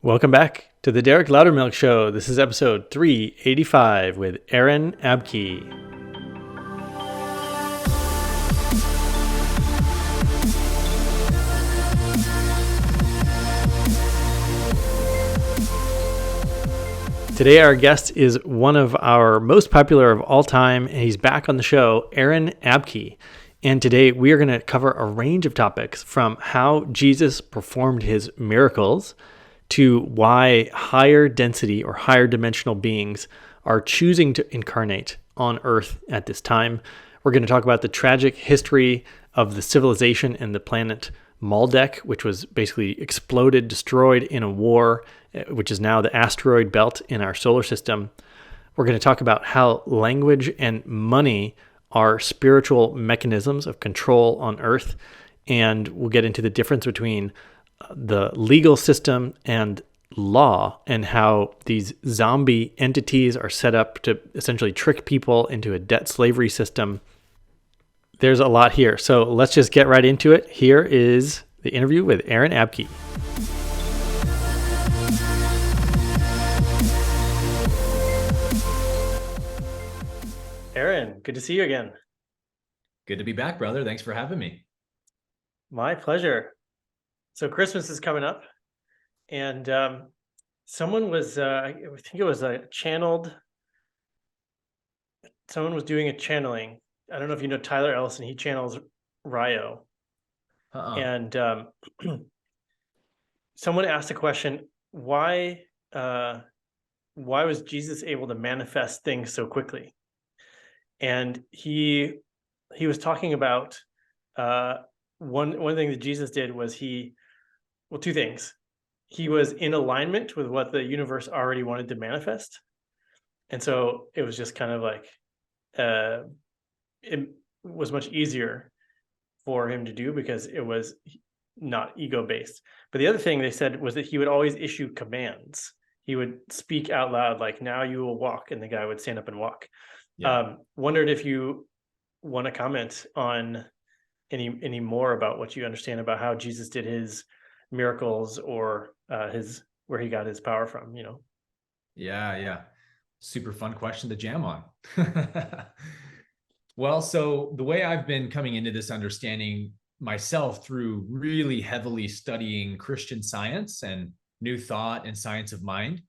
Welcome back to the Derek Loudermilk Show. This is episode 385 with Aaron Abke. Today our guest is one of our most popular of all time, and he's back on the show, Aaron Abke. And today we are going to cover a range of topics from how Jesus performed his miracles to why higher density or higher dimensional beings are choosing to incarnate on Earth at this time. We're going to talk about the tragic history of the civilization and the planet Maldek, which was basically exploded, destroyed in a war, which is now the asteroid belt in our solar system. We're going to talk about how language and money are spiritual mechanisms of control on Earth, and we'll get into the difference between the legal system and law and how these zombie entities are set up to essentially trick people into a debt slavery system. There's a lot here, so let's just get right into it. Here is the interview with Aaron Abke. Aaron, good to see you again. Good to be back, brother. Thanks for having me. My pleasure. So Christmas is coming up, and someone was, I think it was someone was doing a channeling. I don't know if you know Tyler Ellison. He channels Ryo. And someone asked a question, why was Jesus able to manifest things so quickly? And he was talking about one thing that Jesus did was two things. He was in alignment with what the universe already wanted to manifest. And so it was just kind of like, it was much easier for him to do because it was not ego-based. But the other thing they said was that he would always issue commands. He would speak out loud, like, now you will walk, and the guy would stand up and walk. Yeah. Wondered if you want to comment on any more about what you understand about how Jesus did his miracles or where he got his power from, you know? Yeah. Super fun question to jam on. Well, so the way I've been coming into this understanding myself through really heavily studying Christian science and New Thought and science of mind,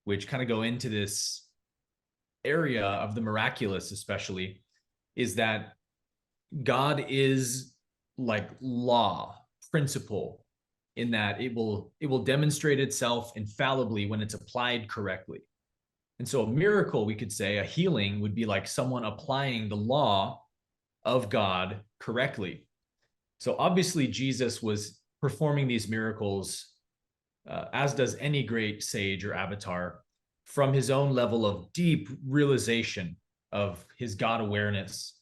which kind of go into this area of the miraculous especially, is that God is like law, principle, in that it will demonstrate itself infallibly when it's applied correctly. And so a miracle, we could say, a healing would be like someone applying the law of God correctly. So obviously Jesus was performing these miracles, as does any great sage or avatar, from his own level of deep realization of his God awareness.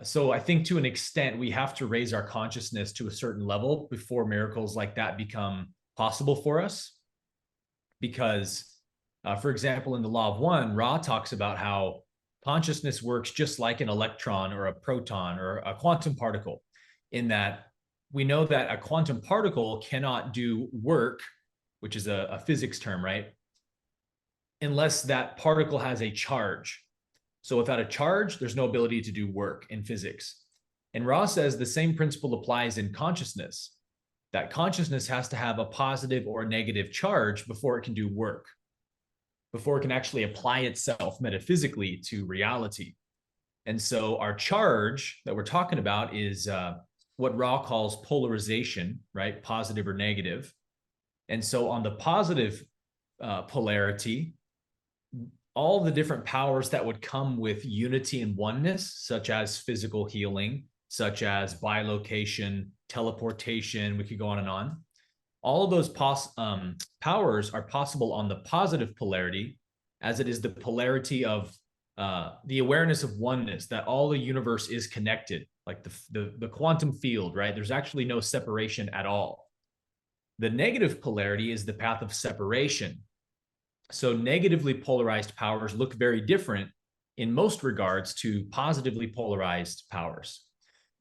So I think to an extent, we have to raise our consciousness to a certain level before miracles like that become possible for us. Because, for example, in the Law of One, Ra talks about how consciousness works just like an electron or a proton or a quantum particle, in that we know that a quantum particle cannot do work, which is a physics term, right? Unless that particle has a charge. So without a charge, there's no ability to do work in physics. And Ra says the same principle applies in consciousness, that consciousness has to have a positive or a negative charge before it can do work, before it can actually apply itself metaphysically to reality. And so our charge that we're talking about is what Ra calls polarization, right? Positive or negative. And so on the positive polarity, all the different powers that would come with unity and oneness, such as physical healing, such as bilocation, teleportation, we could go on and on. All of those powers are possible on the positive polarity, as it is the polarity of the awareness of oneness, that all the universe is connected, like the quantum field, right? There's actually no separation at all. The negative polarity is the path of separation. So negatively polarized powers look very different in most regards to positively polarized powers.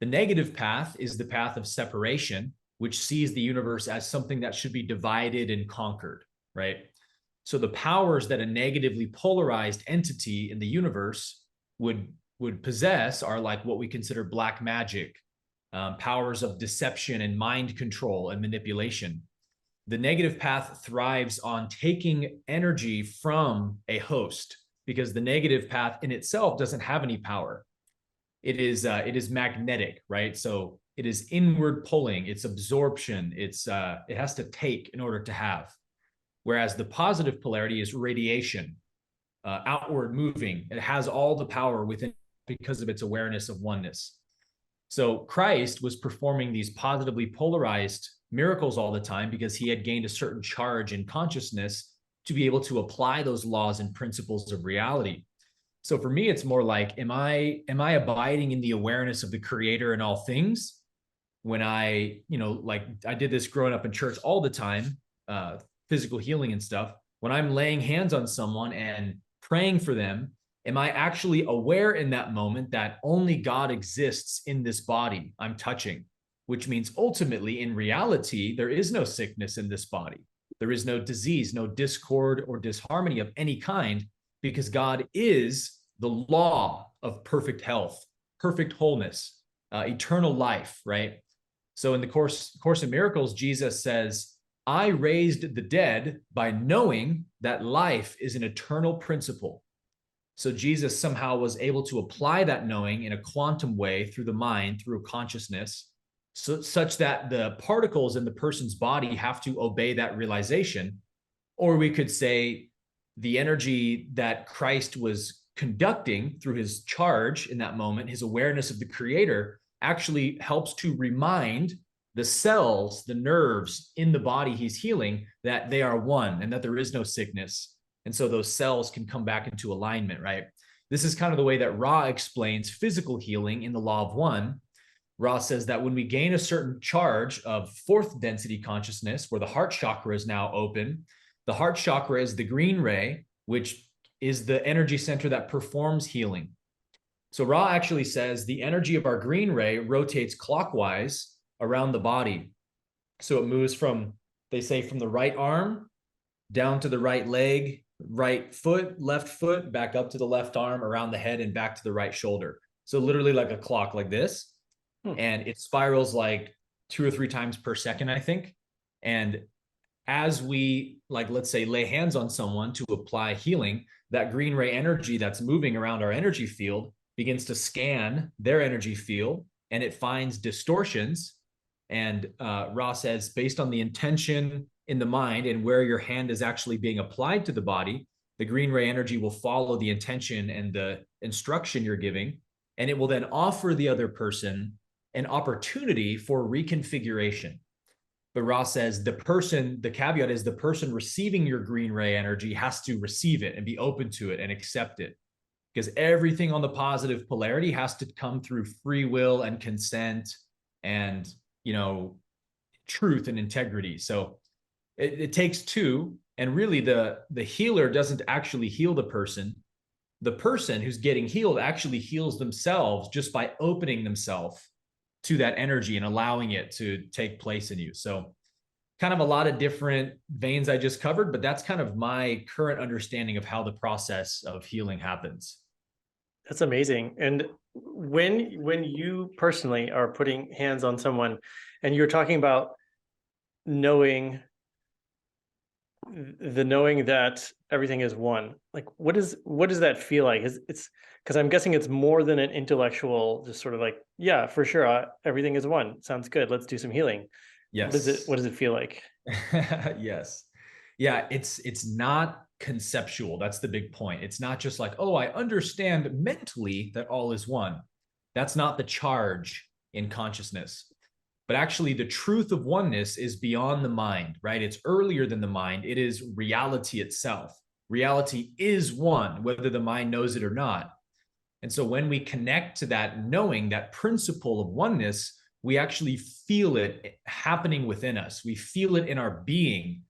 The negative path is the path of separation, which sees the universe as something that should be divided and conquered. right? So the powers that a negatively polarized entity in the universe would possess are like what we consider black magic, powers of deception and mind control and manipulation. The negative path thrives on taking energy from a host because the negative path in itself doesn't have any power. It is magnetic, right? So it is inward pulling, it's absorption, it has to take in order to have. Whereas the positive polarity is radiation, outward moving. It has all the power within because of its awareness of oneness. So Christ was performing these positively polarized miracles all the time because he had gained a certain charge in consciousness to be able to apply those laws and principles of reality. So for me, it's more like, am I abiding in the awareness of the creator in all things? When I, like I did this growing up in church all the time, physical healing and stuff. When I'm laying hands on someone and praying for them, am I actually aware in that moment that only God exists in this body I'm touching? Which means ultimately, in reality, there is no sickness in this body. There is no disease, no discord or disharmony of any kind, because God is the law of perfect health, perfect wholeness, eternal life, right? So in the Course in Miracles, Jesus says, I raised the dead by knowing that life is an eternal principle. So Jesus somehow was able to apply that knowing in a quantum way through the mind, through consciousness, such that the particles in the person's body have to obey that realization. Or we could say the energy that Christ was conducting through his charge in that moment, his awareness of the creator, actually helps to remind the cells, the nerves in the body he's healing, that they are one and that there is no sickness. And so those cells can come back into alignment, right? This is kind of the way that Ra explains physical healing in the Law of One. Ra says that when we gain a certain charge of fourth density consciousness, where the heart chakra is now open, the heart chakra is the green ray, which is the energy center that performs healing. So Ra actually says the energy of our green ray rotates clockwise around the body. So it moves from, they say, from the right arm down to the right leg, right foot, left foot, back up to the left arm, around the head, and back to the right shoulder. So literally like a clock like this. And it spirals like 2 or 3 times per second, I think. And as we, like, let's say, lay hands on someone to apply healing, that green ray energy that's moving around our energy field begins to scan their energy field, and it finds distortions. And Ra says, based on the intention in the mind and where your hand is actually being applied to the body, the green ray energy will follow the intention and the instruction you're giving, and it will then offer the other person an opportunity for reconfiguration. But Ra says the caveat is the person receiving your green ray energy has to receive it and be open to it and accept it. Because everything on the positive polarity has to come through free will and consent and, truth and integrity. So it takes two. And really the healer doesn't actually heal the person. The person who's getting healed actually heals themselves just by opening themselves to that energy and allowing it to take place in you. So kind of a lot of different veins I just covered, but that's kind of my current understanding of how the process of healing happens. That's amazing. And when you personally are putting hands on someone and you're talking about knowing that everything is one, like what does that feel like? It's because I'm guessing it's more than an intellectual, just sort of like, yeah, for sure, everything is one. Sounds good. Let's do some healing. Yes. What does it feel like? Yes. Yeah, it's not conceptual. That's the big point. It's not just like, oh, I understand mentally that all is one. That's not the charge in consciousness. But actually, the truth of oneness is beyond the mind, right? It's earlier than the mind. It is reality itself. Reality is one, whether the mind knows it or not. And so when we connect to that knowing, that principle of oneness, we actually feel it happening within us. We feel it in our being,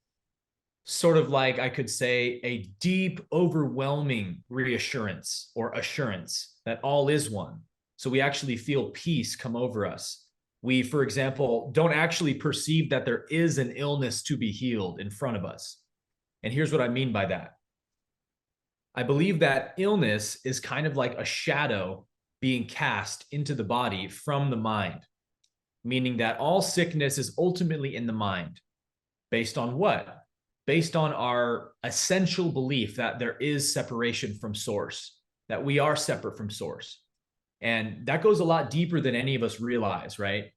sort of like, I could say, a deep, overwhelming reassurance or assurance that all is one. So we actually feel peace come over us. We, for example, don't actually perceive that there is an illness to be healed in front of us. And here's what I mean by that. I believe that illness is kind of like a shadow being cast into the body from the mind, meaning that all sickness is ultimately in the mind. Based on what? Based on our essential belief that there is separation from source, that we are separate from source. And that goes a lot deeper than any of us realize, right?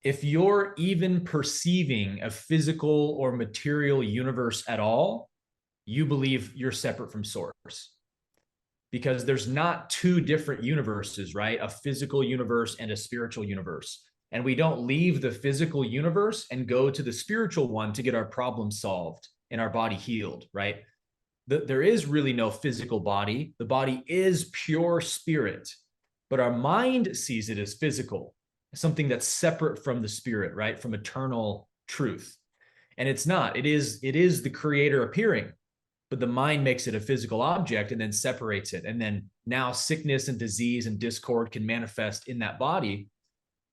If you're even perceiving a physical or material universe at all, you believe you're separate from source. Because there's not two different universes, right? A physical universe and a spiritual universe. And we don't leave the physical universe and go to the spiritual one to get our problem solved and our body healed, right? There is really no physical body. The body is pure spirit, but our mind sees it as physical, something that's separate from the spirit, right? From eternal truth. And it's not. It is the creator appearing, but the mind makes it a physical object and then separates it. And then now sickness and disease and discord can manifest in that body.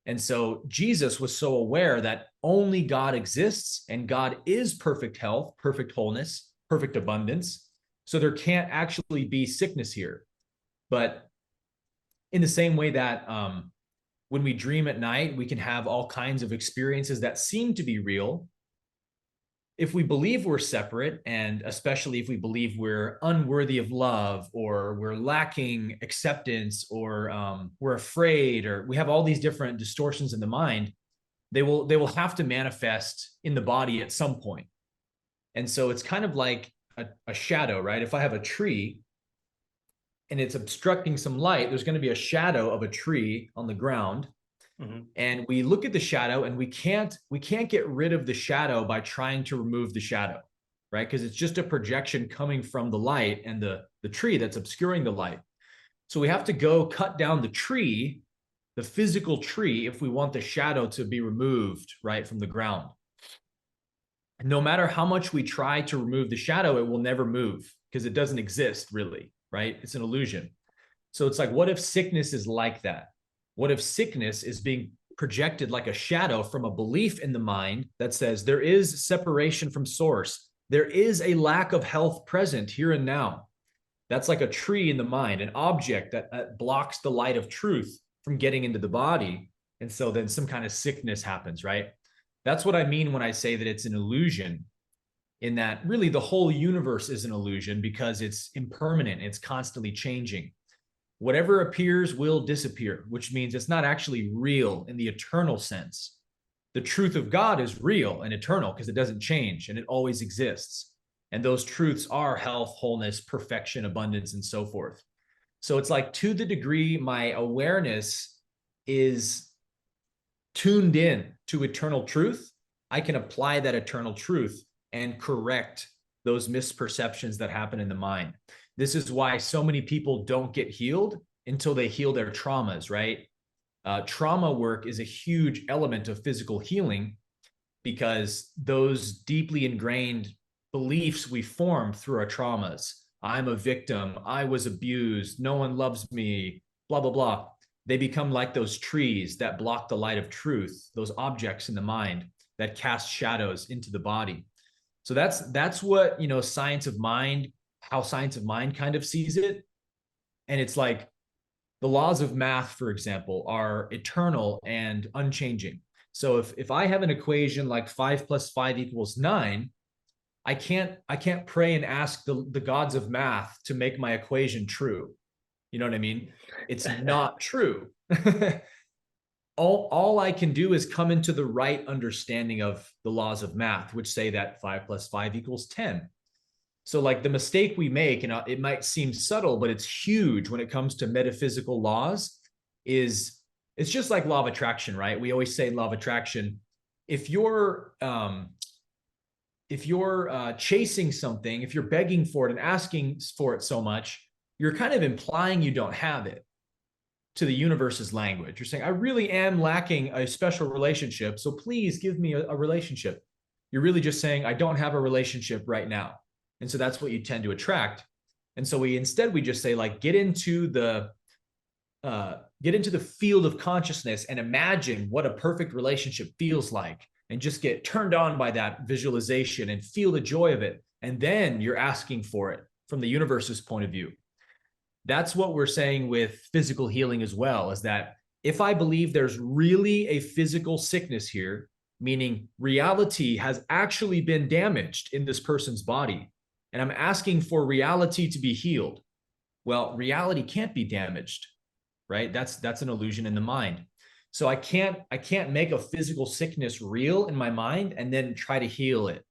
And so Jesus was so aware that only God exists and God is perfect health, perfect wholeness, perfect abundance. So there can't actually be sickness here. But in the same way that when we dream at night, we can have all kinds of experiences that seem to be real. If we believe we're separate, and especially if we believe we're unworthy of love, or we're lacking acceptance, or we're afraid, or we have all these different distortions in the mind, they will have to manifest in the body at some point. And so it's kind of like a shadow, right? If I have a tree and it's obstructing some light, there's going to be a shadow of a tree on the ground. Mm-hmm. And we look at the shadow and we can't get rid of the shadow by trying to remove the shadow, right? Because it's just a projection coming from the light and the tree that's obscuring the light. So we have to go cut down the tree, the physical tree, if we want the shadow to be removed, right, from the ground. And no matter how much we try to remove the shadow, it will never move because it doesn't exist really, right? It's an illusion. So it's like, what if sickness is like that? What if sickness is being projected like a shadow from a belief in the mind that says there is separation from source? There is a lack of health present here and now. That's like a tree in the mind, an object that blocks the light of truth from getting into the body. And so then some kind of sickness happens, right? That's what I mean when I say that it's an illusion, in that really the whole universe is an illusion because it's impermanent. It's constantly changing. Whatever appears will disappear, which means it's not actually real in the eternal sense. The truth of God is real and eternal because it doesn't change and it always exists. And those truths are health, wholeness, perfection, abundance, and so forth. So it's like, to the degree my awareness is tuned in to eternal truth, I can apply that eternal truth and correct those misperceptions that happen in the mind. This is why so many people don't get healed until they heal their traumas, right? Trauma work is a huge element of physical healing because those deeply ingrained beliefs we form through our traumas. I'm a victim. I was abused. No one loves me, blah, blah, blah. They become like those trees that block the light of truth, those objects in the mind that cast shadows into the body. So that's what, science of mind, how science of mind kind of sees it. And it's like the laws of math, for example, are eternal and unchanging. So if I have an equation like 5 + 5 = 9, I can't pray and ask the gods of math to make my equation true. You know what I mean? It's not true. All I can do is come into the right understanding of the laws of math, which say that 5 + 5 = 10. So like the mistake we make, and it might seem subtle, but it's huge when it comes to metaphysical laws, is it's just like law of attraction, right? We always say law of attraction. If you're chasing something, if you're begging for it and asking for it so much, you're kind of implying you don't have it to the universe's language. You're saying, I really am lacking a special relationship, so please give me a relationship. You're really just saying, I don't have a relationship right now. And so that's what you tend to attract. And so we just say, like, get into the field of consciousness and imagine what a perfect relationship feels like, and just get turned on by that visualization and feel the joy of it. And then you're asking for it from the universe's point of view. That's what we're saying with physical healing as well, is that if I believe there's really a physical sickness here, meaning reality has actually been damaged in this person's body, and I'm asking for reality to be healed, well, reality can't be damaged, right? That's an illusion in the mind. So I can't make a physical sickness real in my mind and then try to heal it.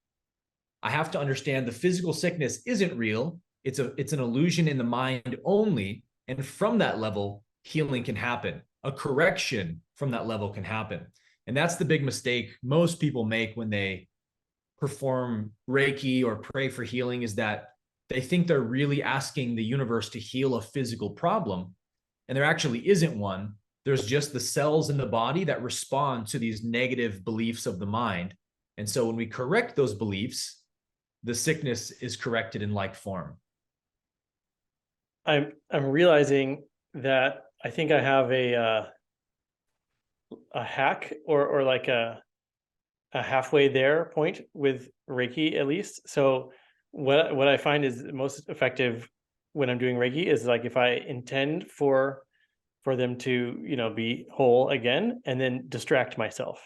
I have to understand the physical sickness isn't real. It's an illusion in the mind only. And from that level, healing can happen. A correction from that level can happen. And that's the big mistake most people make when they perform Reiki or pray for healing, is that they think they're really asking the universe to heal a physical problem. And there actually isn't one. There's just the cells in the body that respond to these negative beliefs of the mind. And so when we correct those beliefs, the sickness is corrected in like form. I'm realizing that I think I have a hack or like a halfway there point with Reiki, at least. So what I find is most effective when I'm doing Reiki is like if I intend for them to, you know, be whole again, and then distract myself,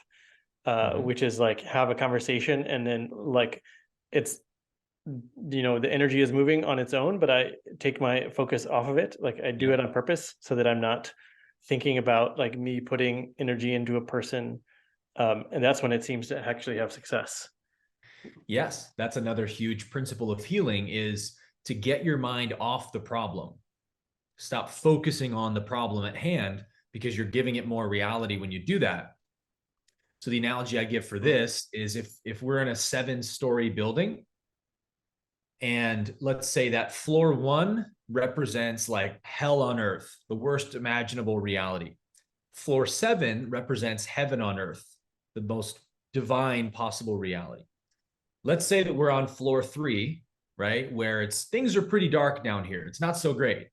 which is like have a conversation, and then like it's, you know, the energy is moving on its own, but I take my focus off of it. Like I do it on purpose so that I'm not thinking about like me putting energy into a person. And that's when it seems to actually have success. Yes, that's another huge principle of healing, is to get your mind off the problem. Stop focusing on the problem at hand, because you're giving it more reality when you do that. So the analogy I give for this is if we're in a 7-story building, and let's say that floor 1 represents like hell on earth, the worst imaginable reality. Floor 7 represents heaven on earth, the most divine possible reality. Let's say that we're on floor 3, right? Where things are pretty dark down here. It's not so great.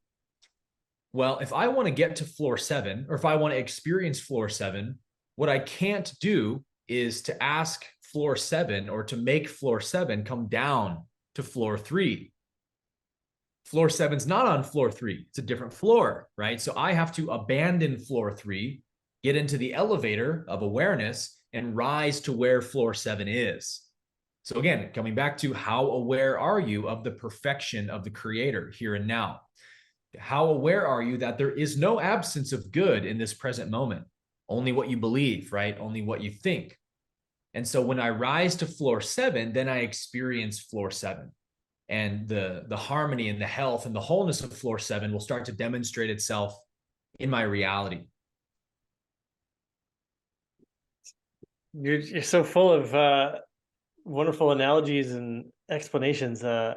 Well, if I want to get to floor 7, or if I want to experience floor 7, what I can't do is to ask floor 7, or to make floor 7 come down to floor 3. Floor 7's not on floor 3. It's a different floor, right? So I have to abandon floor 3, get into the elevator of awareness, and rise to where floor 7 is. So again, coming back to how aware are you of the perfection of the creator here and now? How aware are you that there is no absence of good in this present moment? Only what you believe, right? Only what you think. And so when I rise to floor 7, then I experience floor 7. And the harmony and the health and the wholeness of floor 7 will start to demonstrate itself in my reality. You're so full of wonderful analogies and explanations. I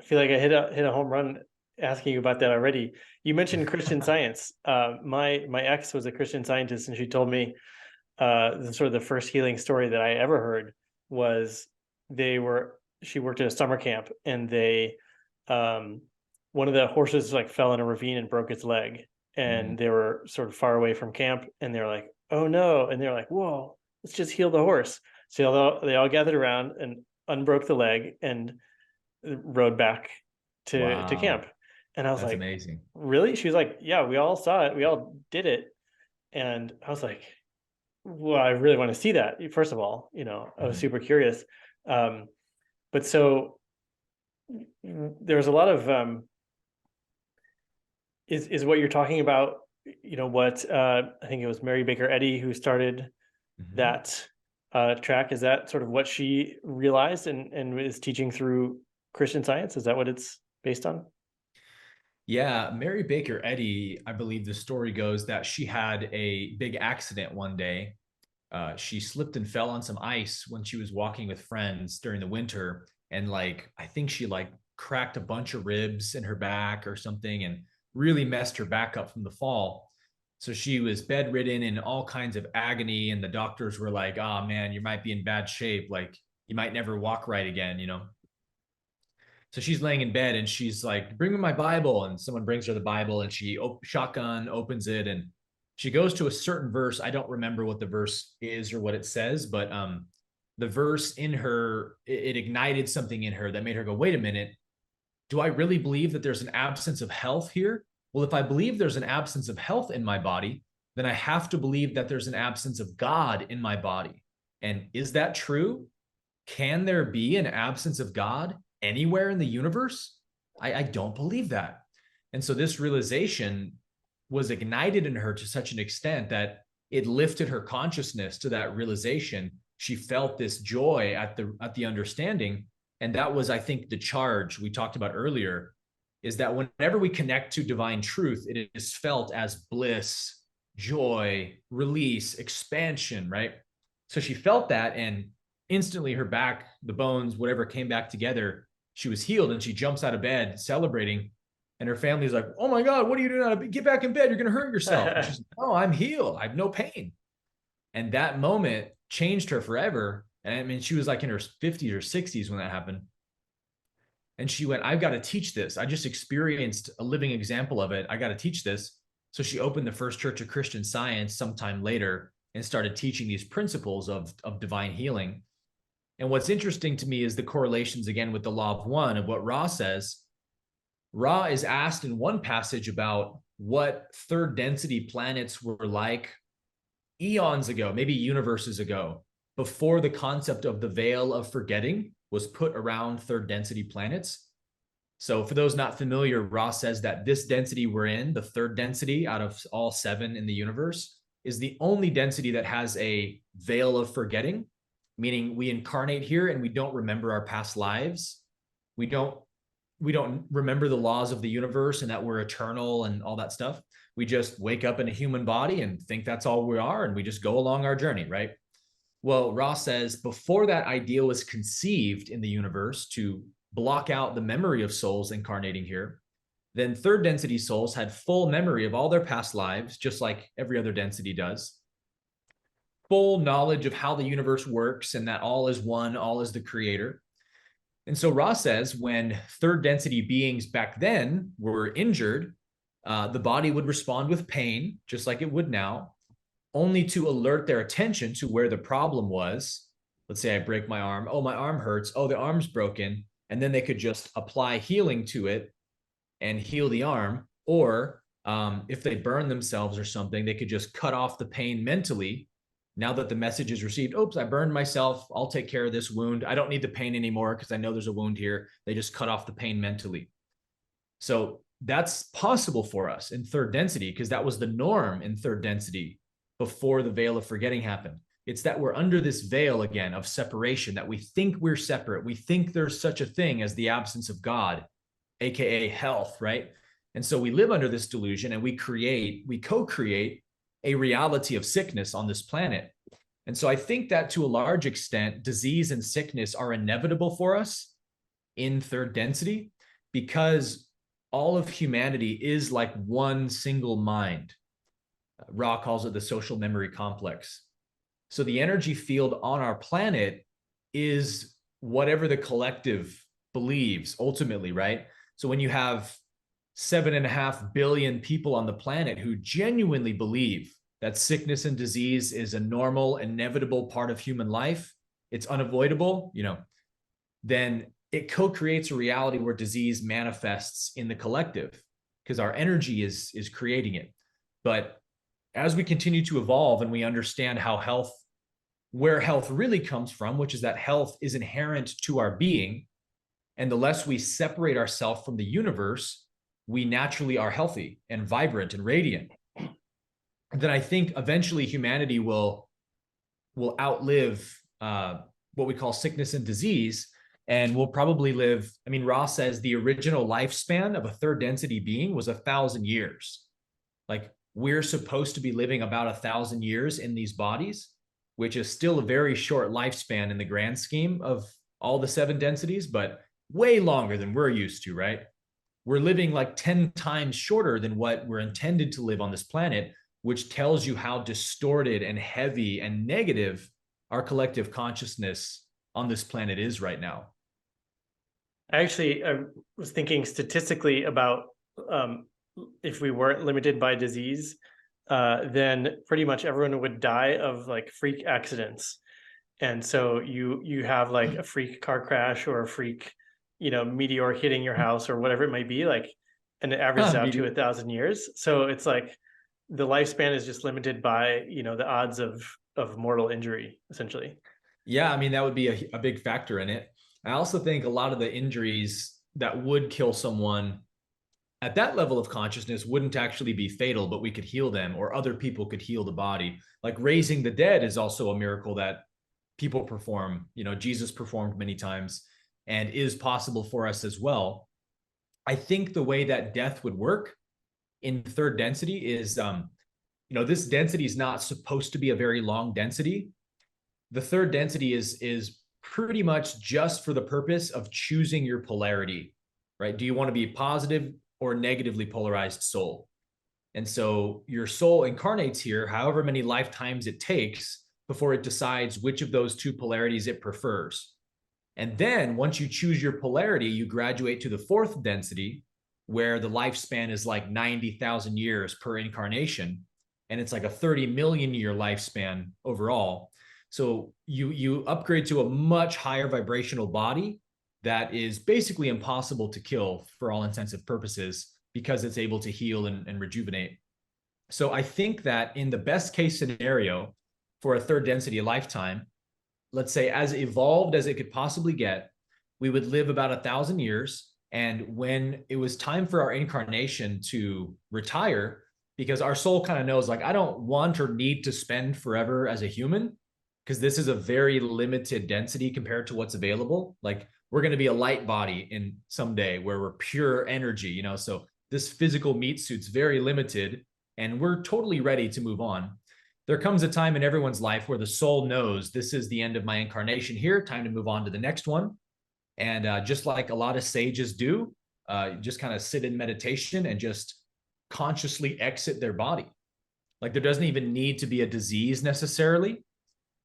feel like I hit a home run asking you about that already. You mentioned Christian Science. My ex was a Christian Scientist, and she told me the first healing story that I ever heard was she worked at a summer camp, and one of the horses like fell in a ravine and broke its leg, and they were sort of far away from camp, and they're like, oh no, and they're like, whoa, let's just heal the horse. So they all gathered around and unbroke the leg and rode back to camp. And I was like, amazing. Really? She was like, yeah, we all saw it. We all did it. And I was like, well, I really want to see that. First of all, you know, I was super curious. But so there's a lot of, is what you're talking about, you know, what I think it was Mary Baker Eddy who started that track. Is that sort of what she realized and is teaching through Christian Science? Is that what it's based on? Yeah, Mary Baker Eddy, I believe the story goes that she had a big accident one day. She slipped and fell on some ice when she was walking with friends during the winter. And like, I think she like cracked a bunch of ribs in her back or something, and really messed her back up from the fall. So she was bedridden in all kinds of agony. And the doctors were like, oh man, you might be in bad shape. Like you might never walk right again, you know? So she's laying in bed and she's like, bring me my Bible. And someone brings her the Bible, and she shotgun opens it, and she goes to a certain verse. I don't remember what the verse is or what it says, but the verse in her, it ignited something in her that made her go, wait a minute, do I really believe that there's an absence of health here? Well, if I believe there's an absence of health in my body, then I have to believe that there's an absence of God in my body. And is that true? Can there be an absence of God anywhere in the universe? I don't believe that. And so this realization was ignited in her to such an extent that it lifted her consciousness to that realization. She felt this joy at the understanding. And that was, I think, the charge we talked about earlier, is that whenever we connect to divine truth, it is felt as bliss, joy, release, expansion, right? So she felt that, and instantly her back, the bones, whatever, came back together. She was healed, and she jumps out of bed celebrating. And her family's like, oh my God, what are you doing? Get back in bed. You're going to hurt yourself. And she's like, oh, I'm healed. I have no pain. And that moment changed her forever. And I mean, she was like in her 50s or 60s when that happened. And she went, I've got to teach this. I just experienced a living example of it. I got to teach this. So she opened the First Church of Christian Science sometime later and started teaching these principles of divine healing. And what's interesting to me is the correlations again with the law of one, of what Ra says. Ra is asked in one passage about what third density planets were like eons ago, maybe universes ago, before the concept of the veil of forgetting was put around third density planets. So for those not familiar, Ra says that this density we're in, the third density out of all 7 in the universe, is the only density that has a veil of forgetting, meaning we incarnate here and we don't remember our past lives. We don't remember the laws of the universe and that we're eternal and all that stuff. We just wake up in a human body and think that's all we are, and we just go along our journey, right? Well, Ross says before that idea was conceived in the universe to block out the memory of souls incarnating here, then third density souls had full memory of all their past lives, just like every other density does. Full knowledge of how the universe works and that all is one, all is the creator. And so Ross says when third density beings back then were injured, the body would respond with pain, just like it would now, only to alert their attention to where the problem was. Let's say I break my arm. Oh, my arm hurts. Oh, the arm's broken. And then they could just apply healing to it and heal the arm. Or if they burn themselves or something, they could just cut off the pain mentally. Now that the message is received, oops, I burned myself. I'll take care of this wound. I don't need the pain anymore because I know there's a wound here. They just cut off the pain mentally. So that's possible for us in third density because that was the norm in third density before the veil of forgetting happened. It's that we're under this veil again of separation, that we think we're separate. We think there's such a thing as the absence of God, AKA health, right? And so we live under this delusion and we co-create a reality of sickness on this planet. And so I think that to a large extent, disease and sickness are inevitable for us in third density because all of humanity is like one single mind. Ra calls it the social memory complex. So the energy field on our planet is whatever the collective believes ultimately, right? So when you have 7.5 billion people on the planet who genuinely believe that sickness and disease is a normal, inevitable part of human life, it's unavoidable, then it co-creates a reality where disease manifests in the collective because our energy is creating it. But as we continue to evolve and we understand where health really comes from, which is that health is inherent to our being, and the less we separate ourselves from the universe, we naturally are healthy and vibrant and radiant. Then I think eventually humanity will outlive what we call sickness and disease, and we'll probably live. I mean, Ross says the original lifespan of a third density being was 1,000 years. Like we're supposed to be living about 1,000 years in these bodies, which is still a very short lifespan in the grand scheme of all the 7 densities, but way longer than we're used to, right? We're living like 10 times shorter than what we're intended to live on this planet, which tells you how distorted and heavy and negative our collective consciousness on this planet is right now. I was thinking statistically about if we weren't limited by disease, then pretty much everyone would die of like freak accidents. And so you have like a freak car crash or a freak, meteor hitting your house or whatever it might be, like, and it averages out to 1,000 years. So it's like the lifespan is just limited by, the odds of mortal injury, essentially. Yeah, I mean, that would be a big factor in it. I also think a lot of the injuries that would kill someone at that level of consciousness wouldn't actually be fatal, but we could heal them, or other people could heal the body. Like raising the dead is also a miracle that people perform. Jesus performed many times and is possible for us as well. I think the way that death would work in third density is, this density is not supposed to be a very long density. The third density is pretty much just for the purpose of choosing your polarity, right? Do you want to be positive or negatively polarized soul? And so your soul incarnates here, however many lifetimes it takes before it decides which of those two polarities it prefers. And then once you choose your polarity, you graduate to the fourth density, where the lifespan is like 90,000 years per incarnation. And it's like a 30 million year lifespan overall. So you upgrade to a much higher vibrational body that is basically impossible to kill for all intensive purposes, because it's able to heal and rejuvenate. So I think that in the best case scenario for a third density lifetime, let's say as evolved as it could possibly get, we would live about 1,000 years. And when it was time for our incarnation to retire, because our soul kind of knows, like, I don't want or need to spend forever as a human, because this is a very limited density compared to what's available. Like, we're going to be a light body in someday where we're pure energy, so this physical meat suit's very limited, and we're totally ready to move on. There comes a time in everyone's life where the soul knows, this is the end of my incarnation here, time to move on to the next one. And just like a lot of sages do, just kind of sit in meditation and just consciously exit their body. Like, there doesn't even need to be a disease necessarily,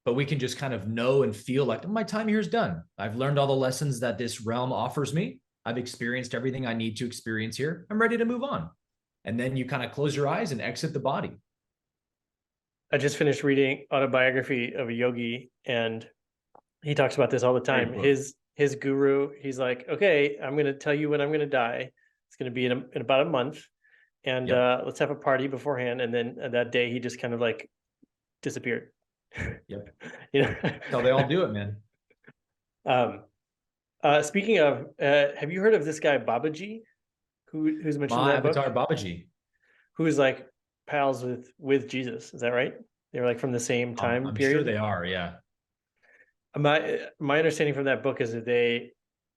but we can just kind of know and feel like, my time here is done. I've learned all the lessons that this realm offers me. I've experienced everything I need to experience here. I'm ready to move on. And then you kind of close your eyes and exit the body. I just finished reading Autobiography of a Yogi, and he talks about this all the time. His guru, he's like, okay, I'm going to tell you when I'm going to die. It's going to be in about a month. And let's have a party beforehand. And then that day he just kind of like disappeared. Yep. That's how they all do it, man. Speaking of, have you heard of this guy Babaji, who's mentioned in that book? Babaji, who's like pals with Jesus? Is that right? They were like from the same time I'm period. Sure they are. Yeah. My understanding from that book is that they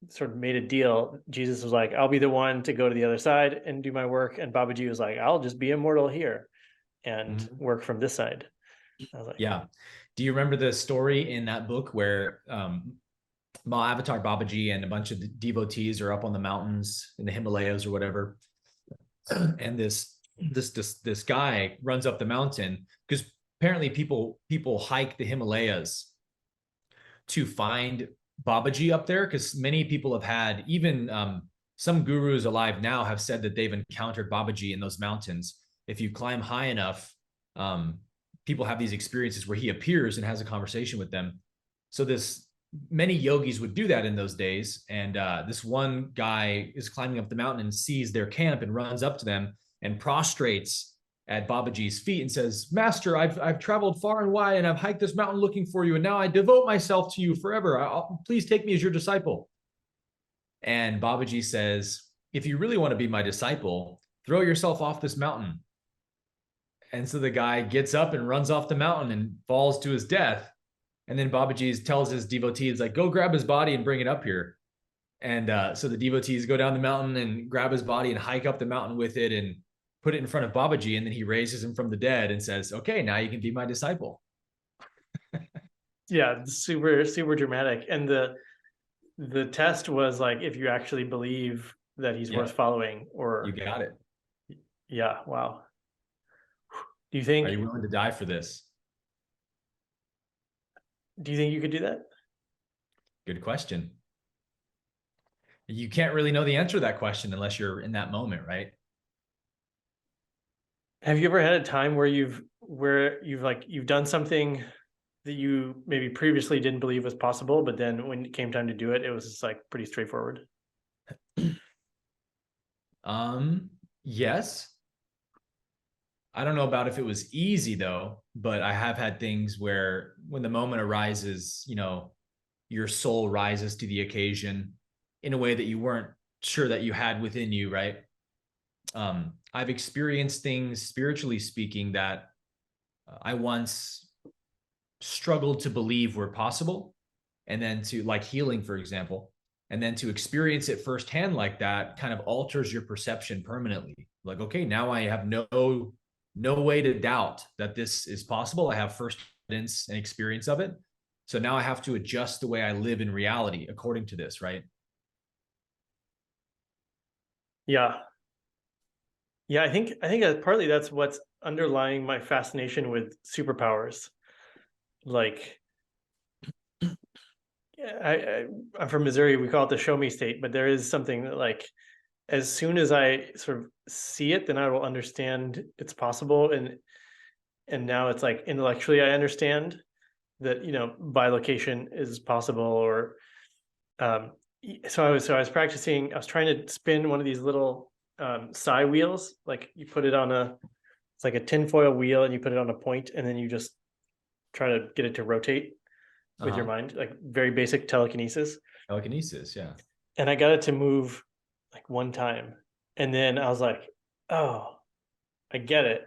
sort of made a deal. Jesus was like, I'll be the one to go to the other side and do my work, and Babaji was like, I'll just be immortal here and work from this side. I was like, yeah. Do you remember the story in that book where Avatar Babaji and a bunch of devotees are up on the mountains in the Himalayas or whatever, and this guy runs up the mountain, because apparently people hike the Himalayas to find Babaji up there, because many people have had, even some gurus alive now have said that they've encountered Babaji in those mountains. If you climb high enough, people have these experiences where he appears and has a conversation with them. So many yogis would do that in those days. And this one guy is climbing up the mountain and sees their camp and runs up to them and prostrates at Babaji's feet and says, Master, I've traveled far and wide and I've hiked this mountain looking for you. And now I devote myself to you forever. Please take me as your disciple. And Babaji says, if you really want to be my disciple, throw yourself off this mountain. And so the guy gets up and runs off the mountain and falls to his death. And then Babaji tells his devotees, like, go grab his body and bring it up here. And so the devotees go down the mountain and grab his body and hike up the mountain with it and put it in front of Babaji. And then he raises him from the dead and says, okay, now you can be my disciple. Yeah, super, super dramatic. And the test was like, if you actually believe that he's worth following, or you got it. Yeah. Wow. Do you think? Are you willing to die for this? Do you think you could do that? Good question. You can't really know the answer to that question unless you're in that moment, right? Have you ever had a time where you've done something that you maybe previously didn't believe was possible, but then when it came time to do it, it was just like pretty straightforward? Yes. I don't know about if it was easy though, but I have had things where when the moment arises, your soul rises to the occasion in a way that you weren't sure that you had within you, right? I've experienced things spiritually speaking that I once struggled to believe were possible. And then to, like, healing, for example, and then to experience it firsthand like that kind of alters your perception permanently. Like, okay, now I have no way to doubt that this is possible. I have first evidence and experience of it. So now I have to adjust the way I live in reality according to this, right? Yeah. Yeah, I think that partly that's what's underlying my fascination with superpowers. Like, I'm from Missouri. We call it the show me state, but there is something that, like, as soon as I sort of see it, then I will understand it's possible. And now it's like intellectually I understand that, bilocation is possible. Or so I was practicing. I was trying to spin one of these little psi wheels. Like, you put it on it's like a tinfoil wheel, and you put it on a point, and then you just try to get it to rotate with your mind, like very basic telekinesis. Telekinesis, yeah. And I got it to move like one time. And then I was like, oh, I get it.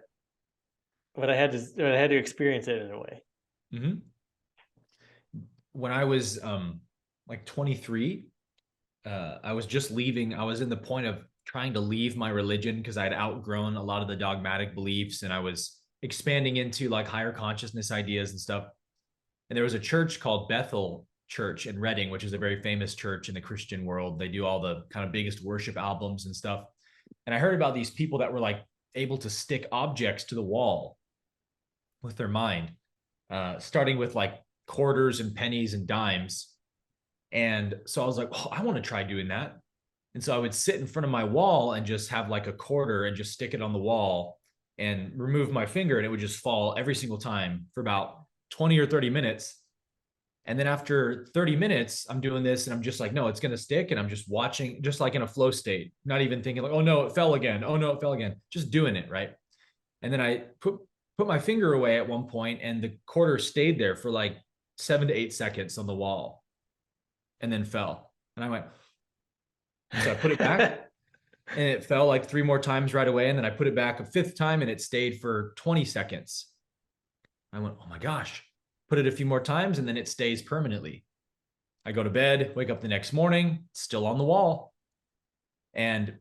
But I had to experience it in a way. Mm-hmm. When I was like 23, I was just leaving. I was in the point of trying to leave my religion because I'd outgrown a lot of the dogmatic beliefs, and I was expanding into like higher consciousness ideas and stuff. And there was a church called Bethel Church in Reading, which is a very famous church in the Christian world. They do all the kind of biggest worship albums and stuff. And I heard about these people that were like able to stick objects to the wall with their mind, starting with like quarters and pennies and dimes. And so I was like, oh, I want to try doing that. And so I would sit in front of my wall and just have like a quarter and just stick it on the wall and remove my finger, and it would just fall every single time for about 20 or 30 minutes. And then after 30 minutes, I'm doing this and I'm just like, no, it's going to stick. And I'm just watching, just like in a flow state, not even thinking like, oh no, it fell again. Oh no, it fell again. Just doing it. Right. And then I put my finger away at one point, and the quarter stayed there for like 7 to 8 seconds on the wall and then fell. And I went, so I put it back and it fell like 3 more times right away. And then I put it back a 5th time and it stayed for 20 seconds. I went, oh my gosh, put it a few more times and then it stays permanently. I go to bed, wake up the next morning, still on the wall. And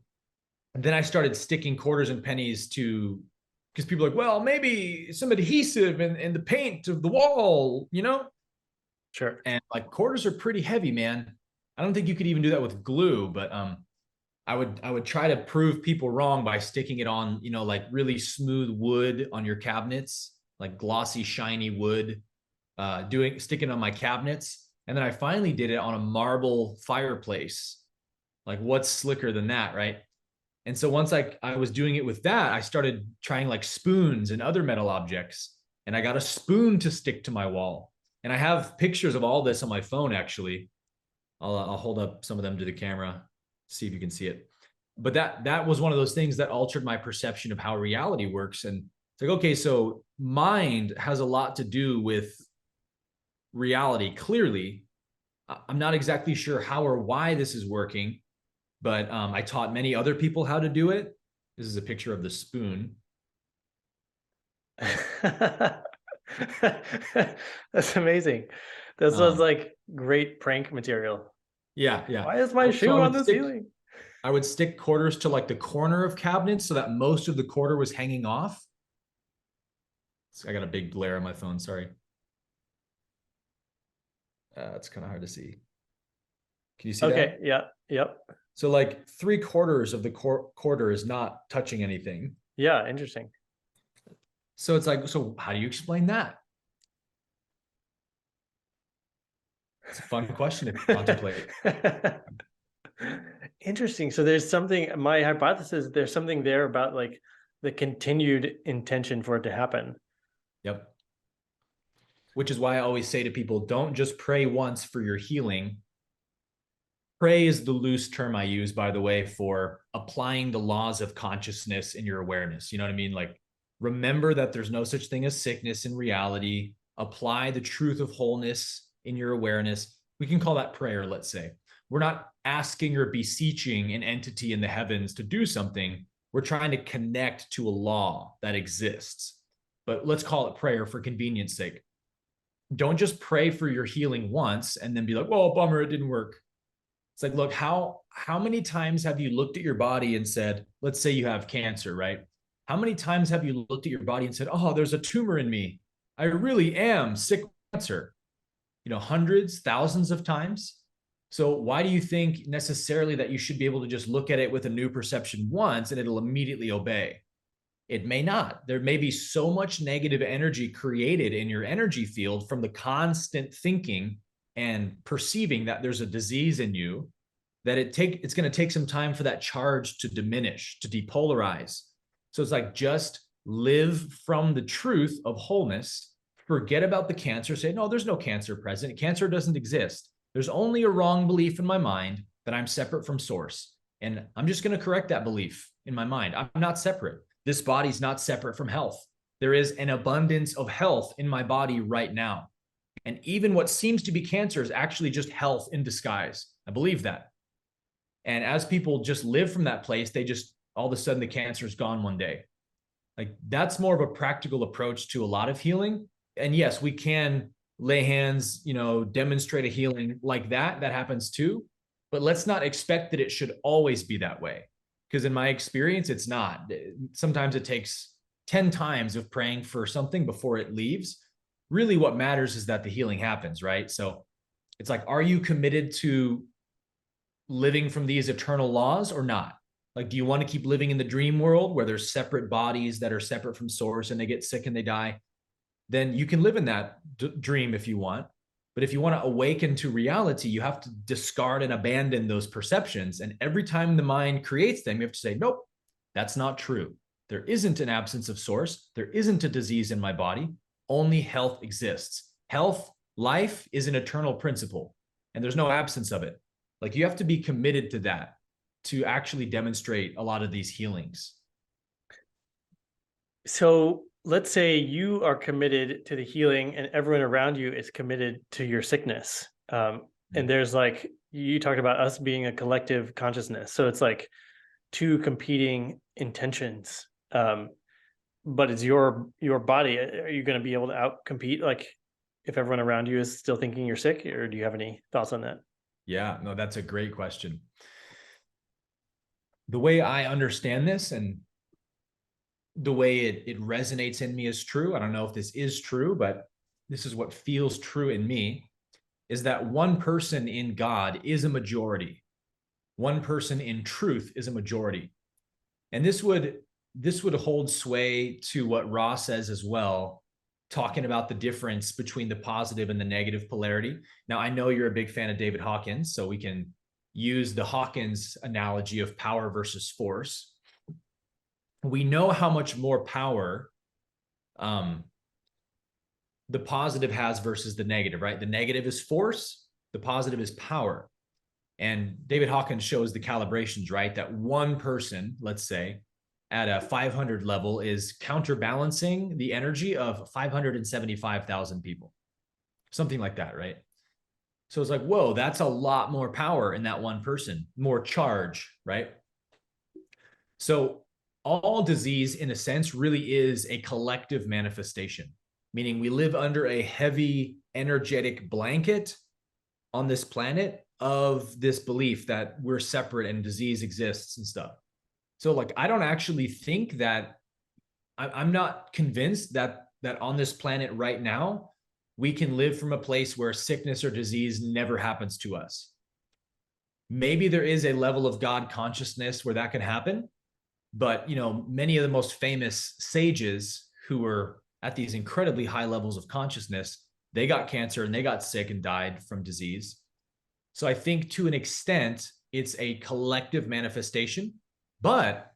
then I started sticking quarters and pennies to, because people are like, well, maybe some adhesive in the paint of the wall, Sure. And like quarters are pretty heavy, man. I don't think you could even do that with glue, but I would try to prove people wrong by sticking it on, like really smooth wood on your cabinets, like glossy, shiny wood, sticking on my cabinets. And then I finally did it on a marble fireplace. Like, what's slicker than that, right? And so once I was doing it with that, I started trying like spoons and other metal objects. And I got a spoon to stick to my wall. And I have pictures of all this on my phone, actually. I'll hold up some of them to the camera, see if you can see it. But that was one of those things that altered my perception of how reality works. And it's like, okay, so mind has a lot to do with reality. Clearly, I'm not exactly sure how or why this is working, but I taught many other people how to do it. This is a picture of the spoon. That's amazing. This was like great prank material. Yeah, yeah. Why is my shoe on the ceiling? I would stick quarters to like the corner of cabinets so that most of the quarter was hanging off. So I got a big glare on my phone, sorry. It's kind of hard to see. Can you see that? Okay, yeah, yep. So like 3/4 of the quarter is not touching anything. Yeah, interesting. So it's like, so how do you explain that? It's a fun question to contemplate. Interesting. So there's something, my hypothesis, there's something there about like the continued intention for it to happen. Yep. which is why I always say to people, don't just pray once for your healing. Pray is the loose term I use, by the way, for applying the laws of consciousness in your awareness. You know what I mean? Like, remember that there's no such thing as sickness in reality. Apply the truth of wholeness in your awareness. We can call that prayer, let's say. We're not asking or beseeching an entity in the heavens to do something. We're trying to connect to a law that exists. But let's call it prayer for convenience sake. Don't just pray for your healing once and then be like, "Oh, bummer, it didn't work." It's like, look, how many times have you looked at your body and said, let's say you have cancer, right? How many times have you looked at your body and said, oh, there's a tumor in me. I really am sick with cancer. Hundreds, thousands of times. So why do you think necessarily that you should be able to just look at it with a new perception once and it'll immediately obey? It may not. There may be so much negative energy created in your energy field from the constant thinking and perceiving that there's a disease in you that it's going to take some time for that charge to diminish, to depolarize. So it's like, just live from the truth of wholeness, forget about the cancer, say, no, there's no cancer present. Cancer doesn't exist. There's only a wrong belief in my mind that I'm separate from source. And I'm just going to correct that belief in my mind. I'm not separate. This body's not separate from health. There is an abundance of health in my body right now. And even what seems to be cancer is actually just health in disguise. I believe that. And as people just live from that place, they just, all of a sudden the cancer is gone one day. Like, that's more of a practical approach to a lot of healing. And yes, we can lay hands, demonstrate a healing like that. That happens too. But let's not expect that it should always be that way. Because in my experience, it's not. Sometimes it takes 10 times of praying for something before it leaves. Really what matters is that the healing happens, right? So it's like, are you committed to living from these eternal laws or not? Like, do you want to keep living in the dream world where there's separate bodies that are separate from source and they get sick and they die? Then you can live in that dream if you want. But if you want to awaken to reality, you have to discard and abandon those perceptions. And every time the mind creates them, you have to say, nope, that's not true. There isn't an absence of source. There isn't a disease in my body. Only health exists. Health, life is an eternal principle, and there's no absence of it. Like, you have to be committed to that to actually demonstrate a lot of these healings. So let's say you are committed to the healing and everyone around you is committed to your sickness. And there's, like, you talked about us being a collective consciousness. So it's like two competing intentions. But it's your body. Are you going to be able to outcompete, like, if everyone around you is still thinking you're sick? Or do you have any thoughts on that? Yeah, no, that's a great question. The way I understand this and the way it resonates in me is true. I don't know if this is true, but this is what feels true in me, is that one person in God is a majority. One person in truth is a majority. And this would hold sway to what Ross says as well, talking about the difference between the positive and the negative polarity. Now, I know you're a big fan of David Hawkins, so we can use the Hawkins analogy of power versus force. We know how much more power the positive has versus the negative, right? The negative is force, the positive is power. And David Hawkins shows the calibrations, right? That one person, let's say, at a 500 level is counterbalancing the energy of 575,000 people, something like that, right? So it's like, whoa, that's a lot more power in that one person, more charge, right? So all disease, in a sense, really is a collective manifestation, meaning we live under a heavy energetic blanket on this planet of this belief that we're separate and disease exists and stuff. So, like, I don't actually think that, I'm not convinced that on this planet right now, we can live from a place where sickness or disease never happens to us. Maybe there is a level of God consciousness where that can happen. But, many of the most famous sages who were at these incredibly high levels of consciousness, they got cancer and they got sick and died from disease. So I think to an extent, it's a collective manifestation. But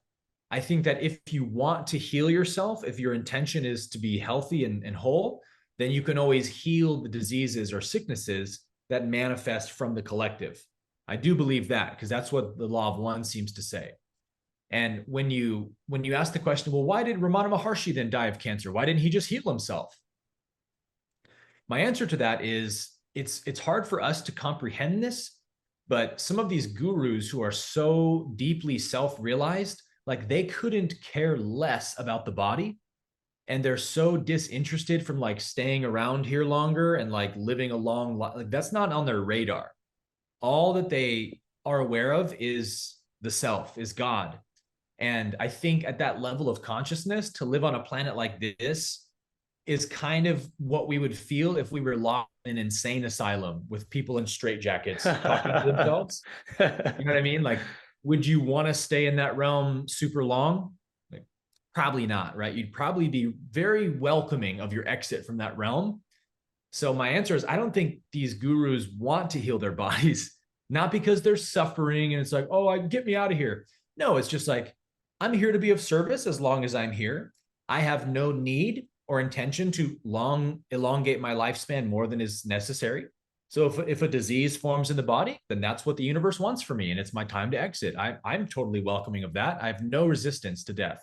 I think that if you want to heal yourself, if your intention is to be healthy and whole, then you can always heal the diseases or sicknesses that manifest from the collective. I do believe that, because that's what the law of one seems to say. And when you ask the question, well, why did Ramana Maharshi then die of cancer? Why didn't he just heal himself? My answer to that is it's hard for us to comprehend this, but some of these gurus who are so deeply self-realized, like they couldn't care less about the body, and they're so disinterested from like staying around here longer and like living a long life. Like that's not on their radar. All that they are aware of is the self, is God. And I think at that level of consciousness, to live on a planet like this is kind of what we would feel if we were locked in an insane asylum with people in straitjackets talking to themselves. You know what I mean? Like, would you want to stay in that realm super long? Like, probably not, right? You'd probably be very welcoming of your exit from that realm. So my answer is, I don't think these gurus want to heal their bodies, not because they're suffering and it's like, oh, get me out of here. No, it's just like, I'm here to be of service as long as I'm here. I have no need or intention to elongate my lifespan more than is necessary. So if a disease forms in the body, then that's what the universe wants for me, and it's my time to exit. I'm totally welcoming of that. I have no resistance to death.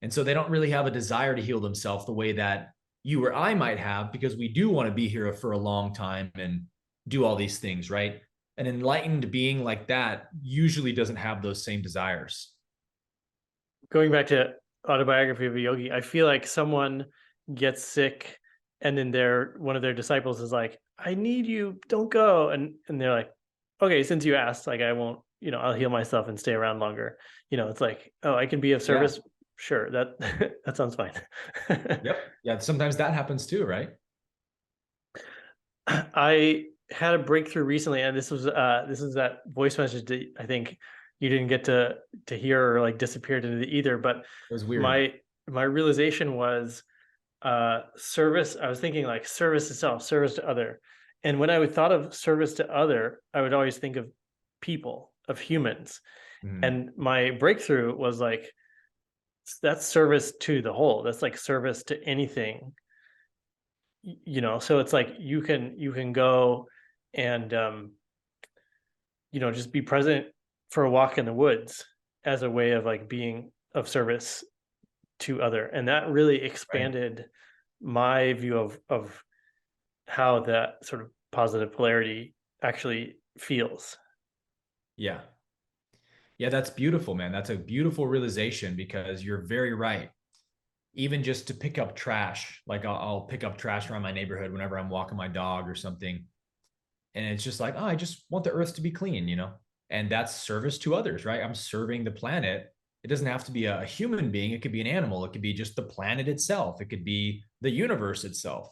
And so they don't really have a desire to heal themselves the way that you or I might have, because we do want to be here for a long time and do all these things, right? An enlightened being like that usually doesn't have those same desires. Going back to Autobiography of a Yogi, I feel like someone gets sick and then one of their disciples is like, I need you, don't go. And they're like, okay, since you asked, like, I won't, I'll heal myself and stay around longer. It's like, oh, I can be of service. Yeah. Sure. That that sounds fine. Yep. Yeah. Sometimes that happens too, right? I had a breakthrough recently, and this is that voice message that I think you didn't get to hear, or like disappeared into the ether. But it was weird. My realization was service. I was thinking like service to self, service to other. And when I would thought of service to other, I would always think of people, of humans. And my breakthrough was like, that's service to the whole. That's like service to anything. So it's like you can go and just be present for a walk in the woods as a way of like being of service to other. And that really expanded my view of how that sort of positive polarity actually feels. Yeah. Yeah, that's beautiful, man. That's a beautiful realization, because you're very right. Even just to pick up trash, like I'll pick up trash around my neighborhood whenever I'm walking my dog or something. And it's just like, oh, I just want the earth to be clean, and that's service to others, right? I'm serving the planet. It doesn't have to be a human being. It could be an animal. It could be just the planet itself. It could be the universe itself.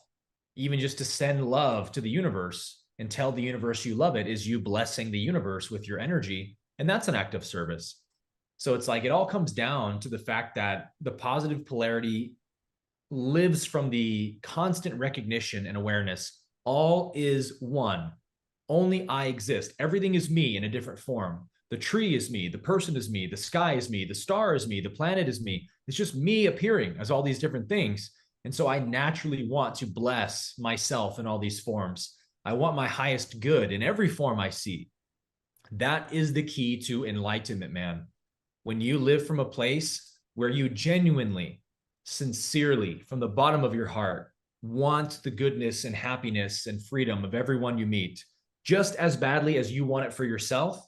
Even just to send love to the universe and tell the universe you love it is you blessing the universe with your energy. And that's an act of service. So it's like, it all comes down to the fact that the positive polarity lives from the constant recognition and awareness. All is one. Only I exist. Everything is me in a different form. The tree is me. The person is me. The sky is me. The star is me. The planet is me. It's just me appearing as all these different things. And so I naturally want to bless myself in all these forms. I want my highest good in every form I see. That is the key to enlightenment, man. When you live from a place where you genuinely, sincerely, from the bottom of your heart, want the goodness and happiness and freedom of everyone you meet, just as badly as you want it for yourself,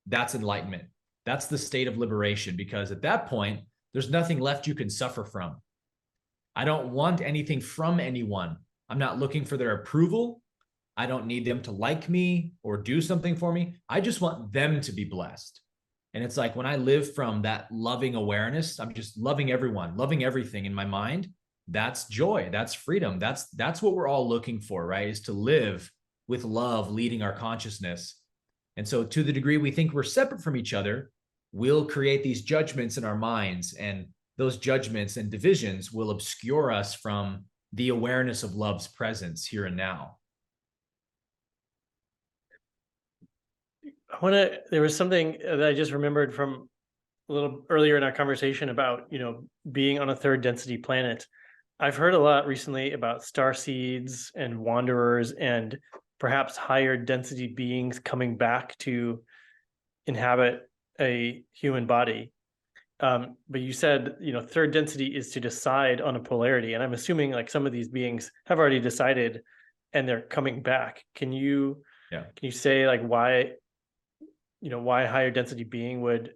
that's enlightenment. That's the state of liberation, because at that point, there's nothing left you can suffer from. I don't want anything from anyone. I'm not looking for their approval. I don't need them to like me or do something for me. I just want them to be blessed. And it's like, when I live from that loving awareness, I'm just loving everyone, loving everything in my mind. That's joy. That's freedom. That's what we're all looking for, right? Is to live with love leading our consciousness. And so to the degree we think we're separate from each other, we'll create these judgments in our minds, and those judgments and divisions will obscure us from the awareness of love's presence here and now. There was something that I just remembered from a little earlier in our conversation about, being on a third density planet. I've heard a lot recently about star seeds and wanderers and perhaps higher density beings coming back to inhabit a human body. But you said, third density is to decide on a polarity, and I'm assuming like some of these beings have already decided, and they're coming back. Yeah. Can you say like why a higher density being would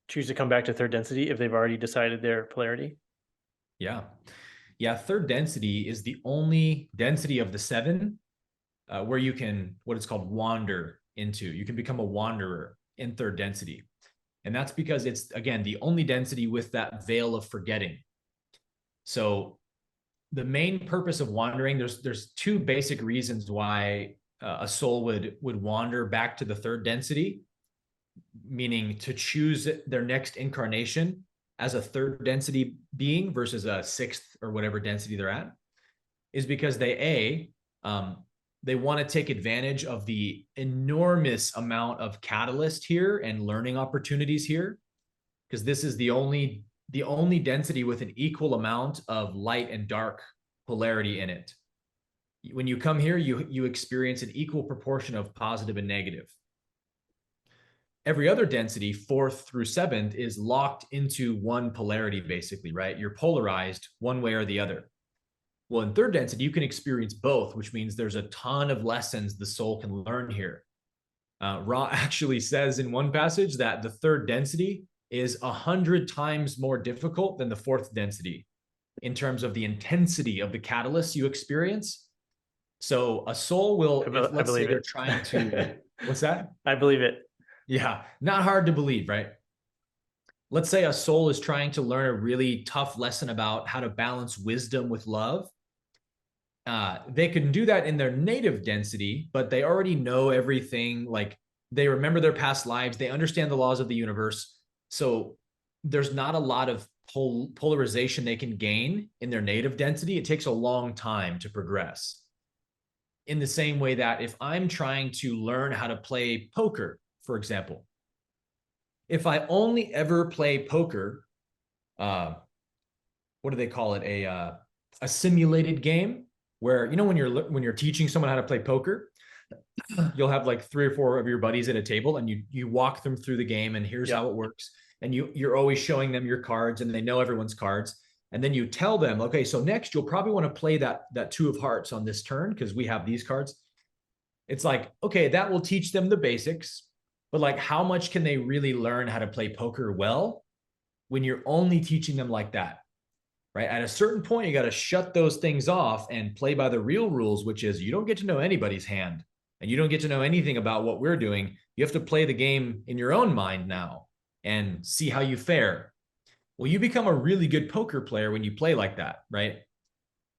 choose to come back to third density if they've already decided their polarity? Yeah. Yeah. Third density is the only density of the seven where you can, what it's called, wander into. You can become a wanderer in third density. And that's because it's, again, the only density with that veil of forgetting. So the main purpose of wandering, there's two basic reasons why a soul would wander back to the third density, meaning to choose their next incarnation as a third density being versus a sixth or whatever density they're at, is because they want to take advantage of the enormous amount of catalyst here and learning opportunities here, because this is the only density with an equal amount of light and dark polarity in it. When you come here, you experience an equal proportion of positive and negative. Every other density, fourth through seventh, is locked into one polarity, basically, right? You're polarized one way or the other. Well, in third density, you can experience both, which means there's a ton of lessons the soul can learn here. Ra actually says in one passage that the third density is 100 times more difficult than the fourth density in terms of the intensity of the catalyst you experience. So a soul will, let's say they're trying to, what's that? I believe it. Yeah, not hard to believe, right? Let's say a soul is trying to learn a really tough lesson about how to balance wisdom with love. They can do that in their native density, but they already know everything. Like they remember their past lives, they understand the laws of the universe. So there's not a lot of polarization they can gain in their native density. It takes a long time to progress. In the same way that if I'm trying to learn how to play poker, for example, if I only ever play poker, what do they call it? A simulated game where, when you're teaching someone how to play poker, you'll have like 3 or 4 of your buddies at a table and you walk them through the game and here's how it works. And you're always showing them your cards and they know everyone's cards. And then you tell them, okay, so next you'll probably want to play that 2 of hearts on this turn because we have these cards. It's like, okay, that will teach them the basics. But like, how much can they really learn how to play poker well when you're only teaching them like that, right? At a certain point, you got to shut those things off and play by the real rules, which is you don't get to know anybody's hand and you don't get to know anything about what we're doing. You have to play the game in your own mind now and see how you fare. Well, you become a really good poker player when you play like that, right?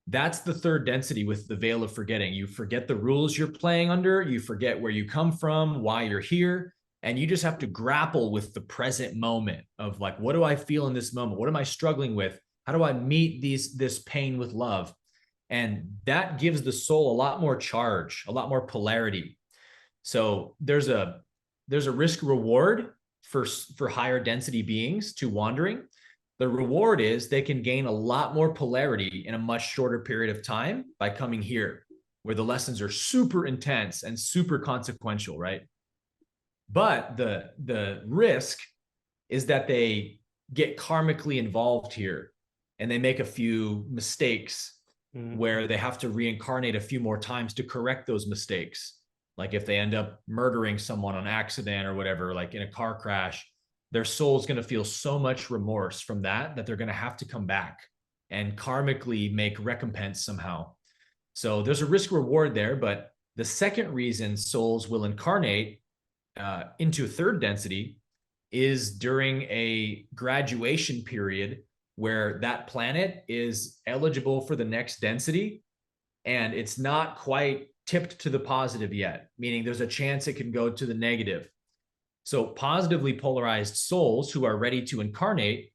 That's the third density with the veil of forgetting. You forget the rules you're playing under, you forget where you come from, why you're here. And you just have to grapple with the present moment of like, what do I feel in this moment? What am I struggling with? How do I meet this pain with love? And that gives the soul a lot more charge, a lot more polarity. So there's a risk reward for higher density beings to wandering. The reward is they can gain a lot more polarity in a much shorter period of time by coming here, where the lessons are super intense and super consequential, right? But the risk is that they get karmically involved here and they make a few mistakes where they have to reincarnate a few more times to correct those mistakes. Like if they end up murdering someone on accident or whatever, like in a car crash, their soul's going to feel so much remorse from that they're going to have to come back and karmically make recompense somehow. So there's a risk reward there. But the second reason souls will incarnate into third density is during a graduation period where that planet is eligible for the next density and it's not quite tipped to the positive yet, meaning there's a chance it can go to the negative. So positively polarized souls who are ready to incarnate,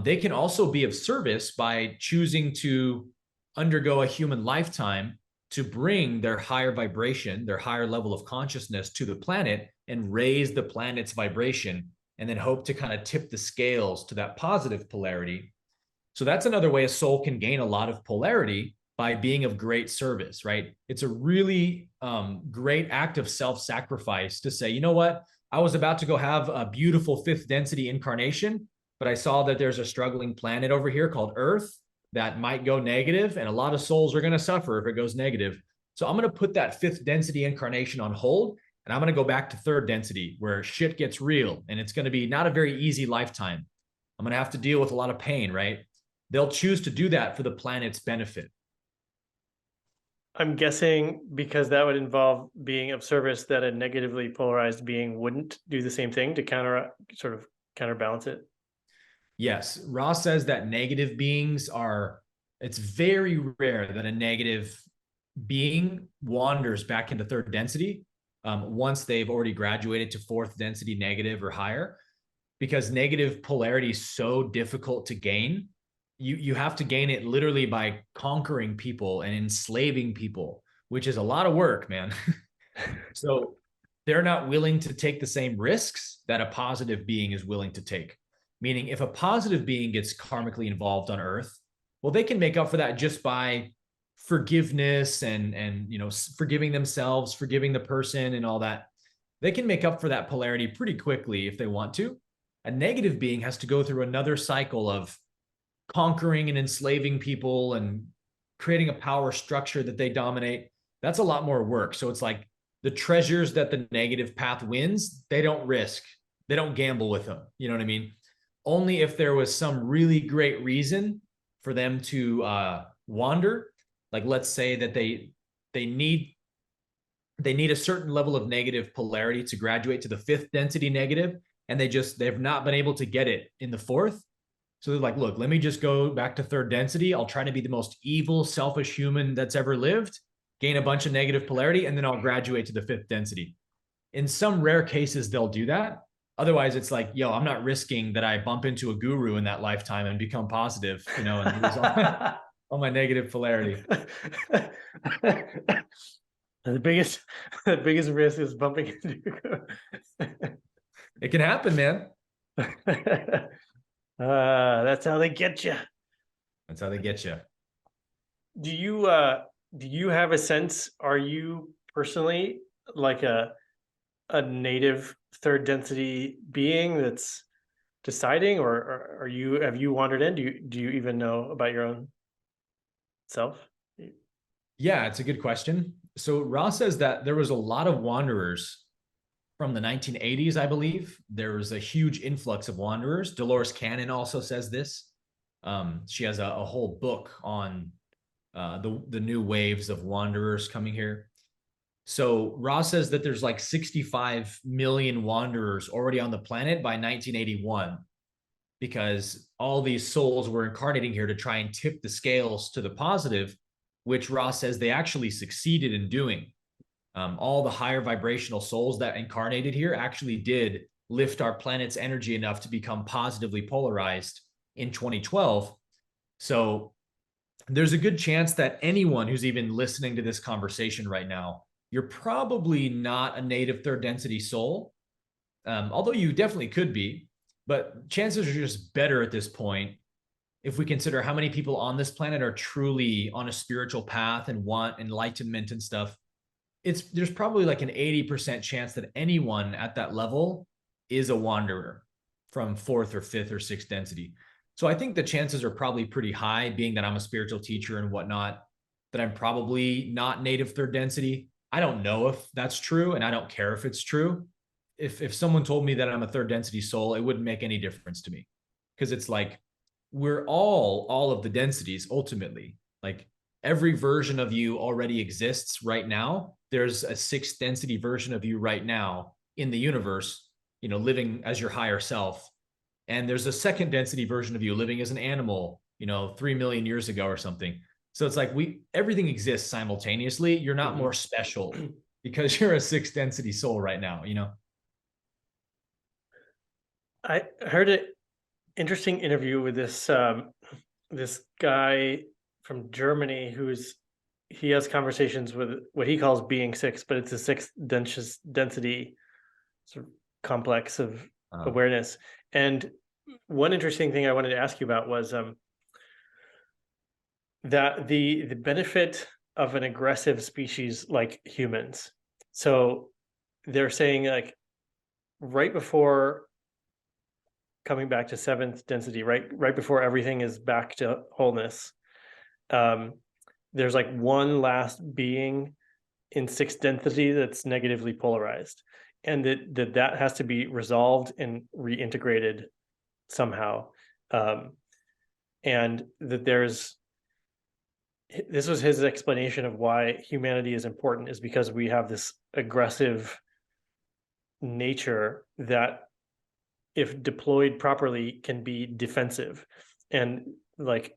they can also be of service by choosing to undergo a human lifetime to bring their higher vibration, their higher level of consciousness to the planet and raise the planet's vibration, and then hope to kind of tip the scales to that positive polarity. So that's another way a soul can gain a lot of polarity, by being of great service, right? It's a really great act of self-sacrifice to say, you know what? I was about to go have a beautiful fifth density incarnation, but I saw that there's a struggling planet over here called Earth that might go negative, and a lot of souls are going to suffer if it goes negative. So I'm going to put that fifth density incarnation on hold, and I'm going to go back to third density where shit gets real, and it's going to be not a very easy lifetime. I'm going to have to deal with a lot of pain, right? They'll choose to do that for the planet's benefit. I'm guessing because that would involve being of service, that a negatively polarized being wouldn't do the same thing to counterbalance it. Yes. Ross says that negative beings it's very rare that a negative being wanders back into third density once they've already graduated to fourth density negative or higher, because negative polarity is so difficult to gain. You have to gain it literally by conquering people and enslaving people, which is a lot of work, man. So they're not willing to take the same risks that a positive being is willing to take. Meaning, if a positive being gets karmically involved on Earth, well, they can make up for that just by forgiveness and forgiving themselves, forgiving the person, and all that. They can make up for that polarity pretty quickly if they want to. A negative being has to go through another cycle of conquering and enslaving people and creating a power structure that they dominate. That's a lot more work. So it's like the treasures that the negative path wins, they don't risk, they don't gamble with them. You know what I mean? Only if there was some really great reason for them to wander. Like, let's say that they need a certain level of negative polarity to graduate to the fifth density negative, and they've not been able to get it in the fourth. So they're like, look, let me just go back to third density. I'll try to be the most evil, selfish human that's ever lived, gain a bunch of negative polarity, and then I'll graduate to the fifth density. In some rare cases, they'll do that. Otherwise, it's like, yo, I'm not risking that I bump into a guru in that lifetime and become positive, and lose all my negative polarity. The biggest risk is bumping into a guru. It can happen, man. That's how they get you. That's how they get you. Do you have a sense? Are you personally like a native third density being that's deciding, or have you wandered in? Do you even know about your own self? Yeah, it's a good question. So Ross says that there was a lot of wanderers from the 1980s, I believe. There was a huge influx of wanderers. Dolores Cannon also says this. She has a whole book on the new waves of wanderers coming here. So Ross says that there's like 65 million wanderers already on the planet by 1981, because all these souls were incarnating here to try and tip the scales to the positive, which Ross says they actually succeeded in doing. All the higher vibrational souls that incarnated here actually did lift our planet's energy enough to become positively polarized in 2012. So there's a good chance that anyone who's even listening to this conversation right now, you're probably not a native third density soul, although you definitely could be, but chances are just better at this point if we consider how many people on this planet are truly on a spiritual path and want enlightenment and stuff. There's probably like an 80% chance that anyone at that level is a wanderer from fourth or fifth or sixth density. So I think the chances are probably pretty high, being that I'm a spiritual teacher and whatnot, that I'm probably not native third density. I don't know if that's true, and I don't care if it's true. If someone told me that I'm a third density soul, it wouldn't make any difference to me, because it's like we're all of the densities ultimately. Like, every version of you already exists right now. There's a sixth density version of you right now in the universe, living as your higher self. And there's a second density version of you living as an animal, 3 million years ago or something. So it's like everything exists simultaneously. You're not more special because you're a sixth density soul right now, I heard an interesting interview with this guy from Germany he has conversations with what he calls being six, but it's a sixth density sort of complex of awareness. And one interesting thing I wanted to ask you about was that the benefit of an aggressive species like humans. So they're saying like right before coming back to seventh density, right before everything is back to wholeness, um, there's like one last being in sixth density that's negatively polarized, and that has to be resolved and reintegrated somehow. Um, and that this was his explanation of why humanity is important, is because we have this aggressive nature that, if deployed properly, can be defensive. And like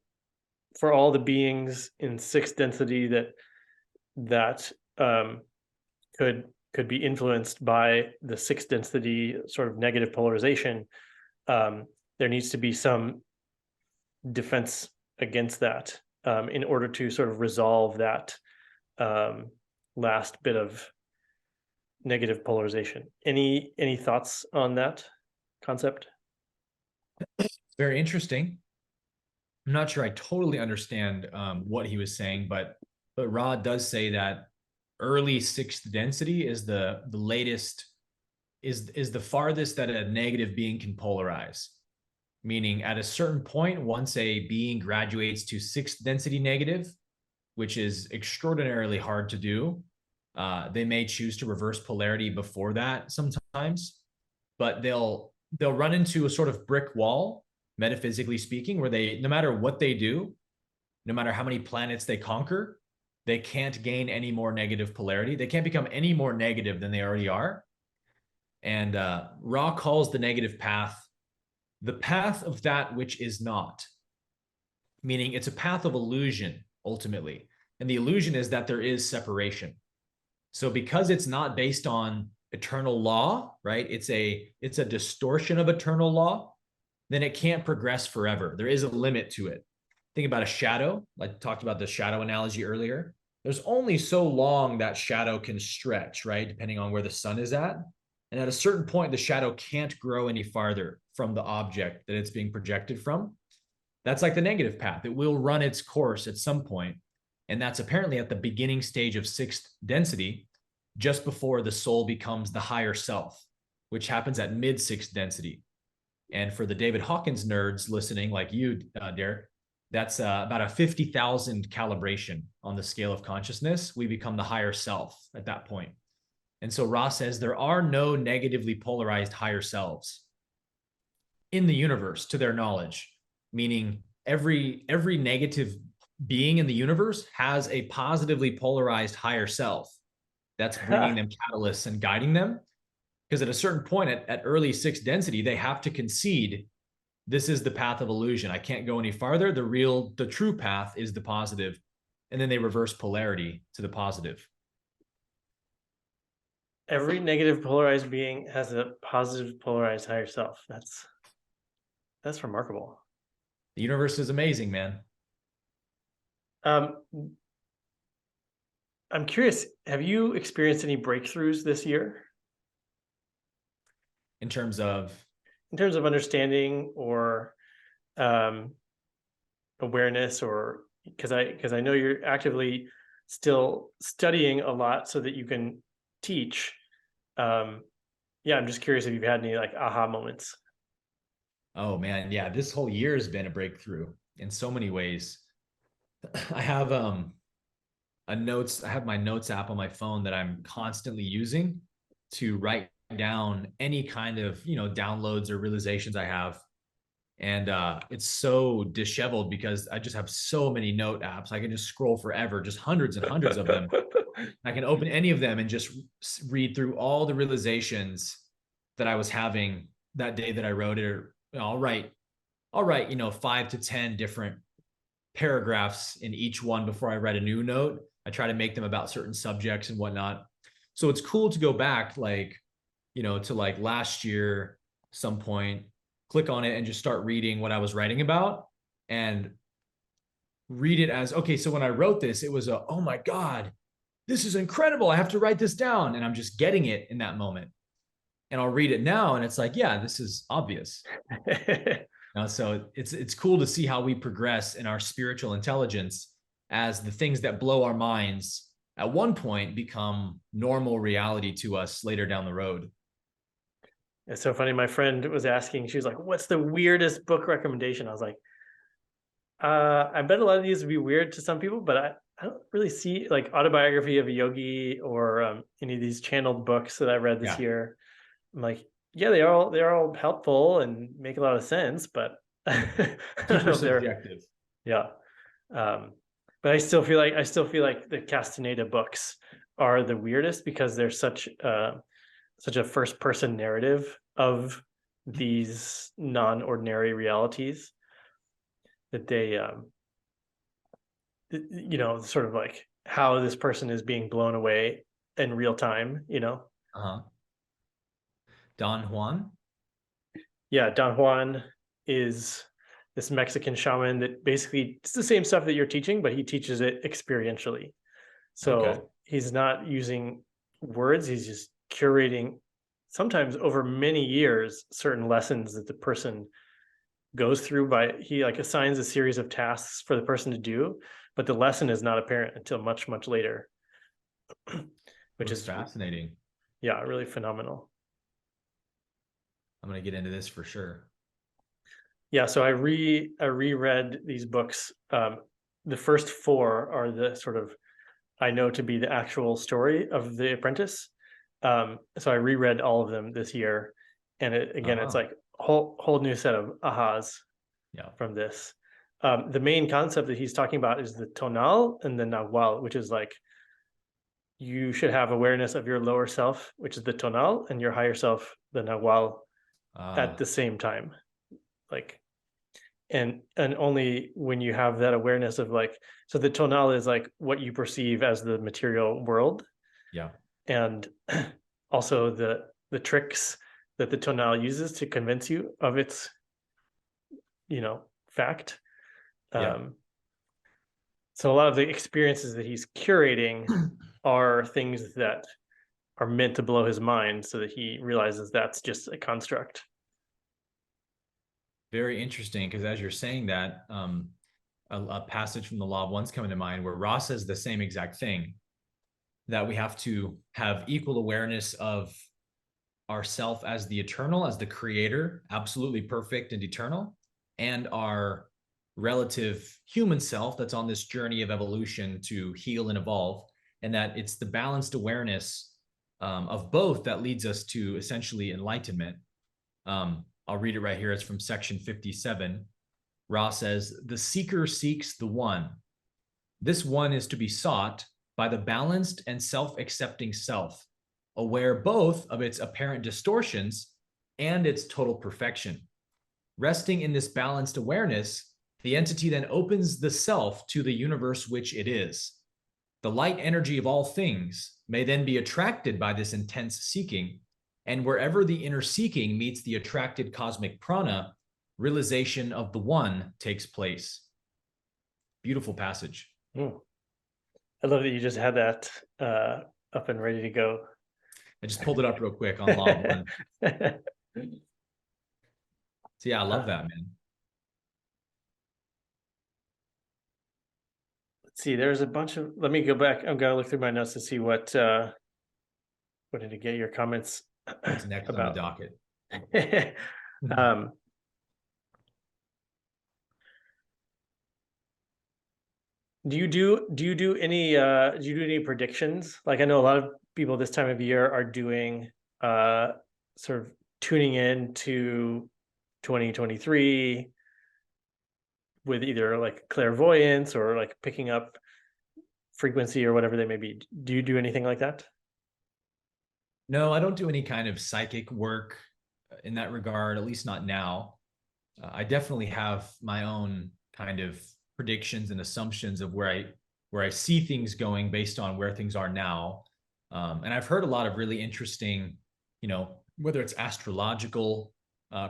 for all the beings in sixth density that could be influenced by the sixth density sort of negative polarization, there needs to be some defense against that, in order to sort of resolve that last bit of negative polarization. Any thoughts on that concept? Very interesting. I'm not sure I totally understand what he was saying, but Ra does say that early sixth density is the latest, is the farthest that a negative being can polarize. Meaning at a certain point, once a being graduates to sixth density negative, which is extraordinarily hard to do, they may choose to reverse polarity before that sometimes, but they'll run into a sort of brick wall, metaphysically speaking, where they, no matter what they do, no matter how many planets they conquer, they can't gain any more negative polarity. They can't become any more negative than they already are. And Ra calls the negative path the path of that which is not, meaning it's a path of illusion ultimately. And the illusion is that there is separation. So because it's not based on eternal law, right? It's a distortion of eternal law, then it can't progress forever. There is a limit to it. Think about a shadow. I talked about the shadow analogy earlier. There's only so long that shadow can stretch, right? Depending on where the sun is at. And at a certain point, the shadow can't grow any farther from the object that it's being projected from. That's like the negative path. It will run its course at some point. And that's apparently at the beginning stage of sixth density, just before the soul becomes the higher self, which happens at mid sixth density. And for the David Hawkins nerds listening, like you, Derek, that's about a 50,000 calibration on the scale of consciousness. We become the higher self at that point. And so Ra says there are no negatively polarized higher selves in the universe, to their knowledge, meaning every negative being in the universe has a positively polarized higher self that's bringing them catalysts and guiding them. Because at a certain point at early sixth density, they have to concede, this is the path of illusion. I can't go any farther. The true path is the positive. And then they reverse polarity to the positive. Every negative polarized being has a positive polarized higher self. That's remarkable. The universe is amazing, man. I'm curious, have you experienced any breakthroughs this year? In terms of understanding or awareness, or because I know you're actively still studying a lot so that you can teach. Yeah, I'm just curious if you've had any like aha moments. Oh man, yeah, this whole year has been a breakthrough in so many ways. I have I have my notes app on my phone that I'm constantly using to write down any kind of, downloads or realizations I have. And it's so disheveled because I just have so many note apps. I can just scroll forever, just hundreds and hundreds of them. I can open any of them and just read through all the realizations that I was having that day that I wrote it. Or I'll write, 5 to 10 different paragraphs in each one before I write a new note. I try to make them about certain subjects and whatnot. So it's cool to go back, to like last year, some point, click on it and just start reading what I was writing about and read it as, okay, so when I wrote this, it was oh my God, this is incredible. I have to write this down. And I'm just getting it in that moment. And I'll read it now. And it's like, yeah, this is obvious. So it's cool to see how we progress in our spiritual intelligence as the things that blow our minds at one point become normal reality to us later down the road. It's so funny. My friend was asking, she was like, what's the weirdest book recommendation? I was like, I bet a lot of these would be weird to some people, but I don't really see like Autobiography of a Yogi or any of these channeled books that I read this year. I'm like, yeah, they're all helpful and make a lot of sense, but I don't know if subjective. Yeah. But I still feel like the Castaneda books are the weirdest because they're such a first person narrative of these non-ordinary realities that they sort of like how this person is being blown away in real time, Don Juan. Yeah, Don Juan is this Mexican shaman that basically it's the same stuff that you're teaching, but he teaches it experientially. So he's not using words, he's just curating sometimes over many years certain lessons that the person goes through he like assigns a series of tasks for the person to do, but the lesson is not apparent until much, much later. Which is fascinating. Yeah, really phenomenal. I'm going to get into this for sure. Yeah, so I reread these books. The first four are the sort of I know to be the actual story of The Apprentice. So I reread all of them this year, and it's like whole new set of ahas from this. The main concept that he's talking about is the tonal and the nahual, which is like you should have awareness of your lower self, which is the tonal, and your higher self, the nahual, at the same time. Like, and only when you have that awareness of like, so the tonal is like what you perceive as the material world. Yeah. And also the tricks that the tonal uses to convince you of its, fact. So a lot of the experiences that he's curating are things that are meant to blow his mind so that he realizes that's just a construct. Very interesting, because as you're saying that, a passage from the Law of One's coming to mind where Ra says the same exact thing, that we have to have equal awareness of ourself as the eternal, as the creator, absolutely perfect and eternal, and our relative human self that's on this journey of evolution to heal and evolve, and that it's the balanced awareness of both that leads us to essentially enlightenment. I'll read it right here. It's from section 57. Ra says, "The seeker seeks the one. This one is to be sought by the balanced and self-accepting self, aware both of its apparent distortions and its total perfection. Resting in this balanced awareness, the entity then opens the self to the universe which it is. The light energy of all things may then be attracted by this intense seeking, and wherever the inner seeking meets the attracted cosmic prana, realization of the one takes place." Beautiful passage. I love that you just had that up and ready to go. I just pulled it up real quick on Law of One. So yeah, I love that, man. Let's see, there's a bunch of, let me go back. I'm gonna look through my notes to see what did to get your comments What's next about on the docket? Do you do any predictions? Like, I know a lot of people this time of year are doing sort of tuning in to 2023 with either like clairvoyance or like picking up frequency or whatever they may be. Do you do anything like that? No, I don't do any kind of psychic work in that regard, at least not now. I definitely have my own kind of predictions and assumptions of where I see things going based on where things are now. And I've heard a lot of really interesting, whether it's astrological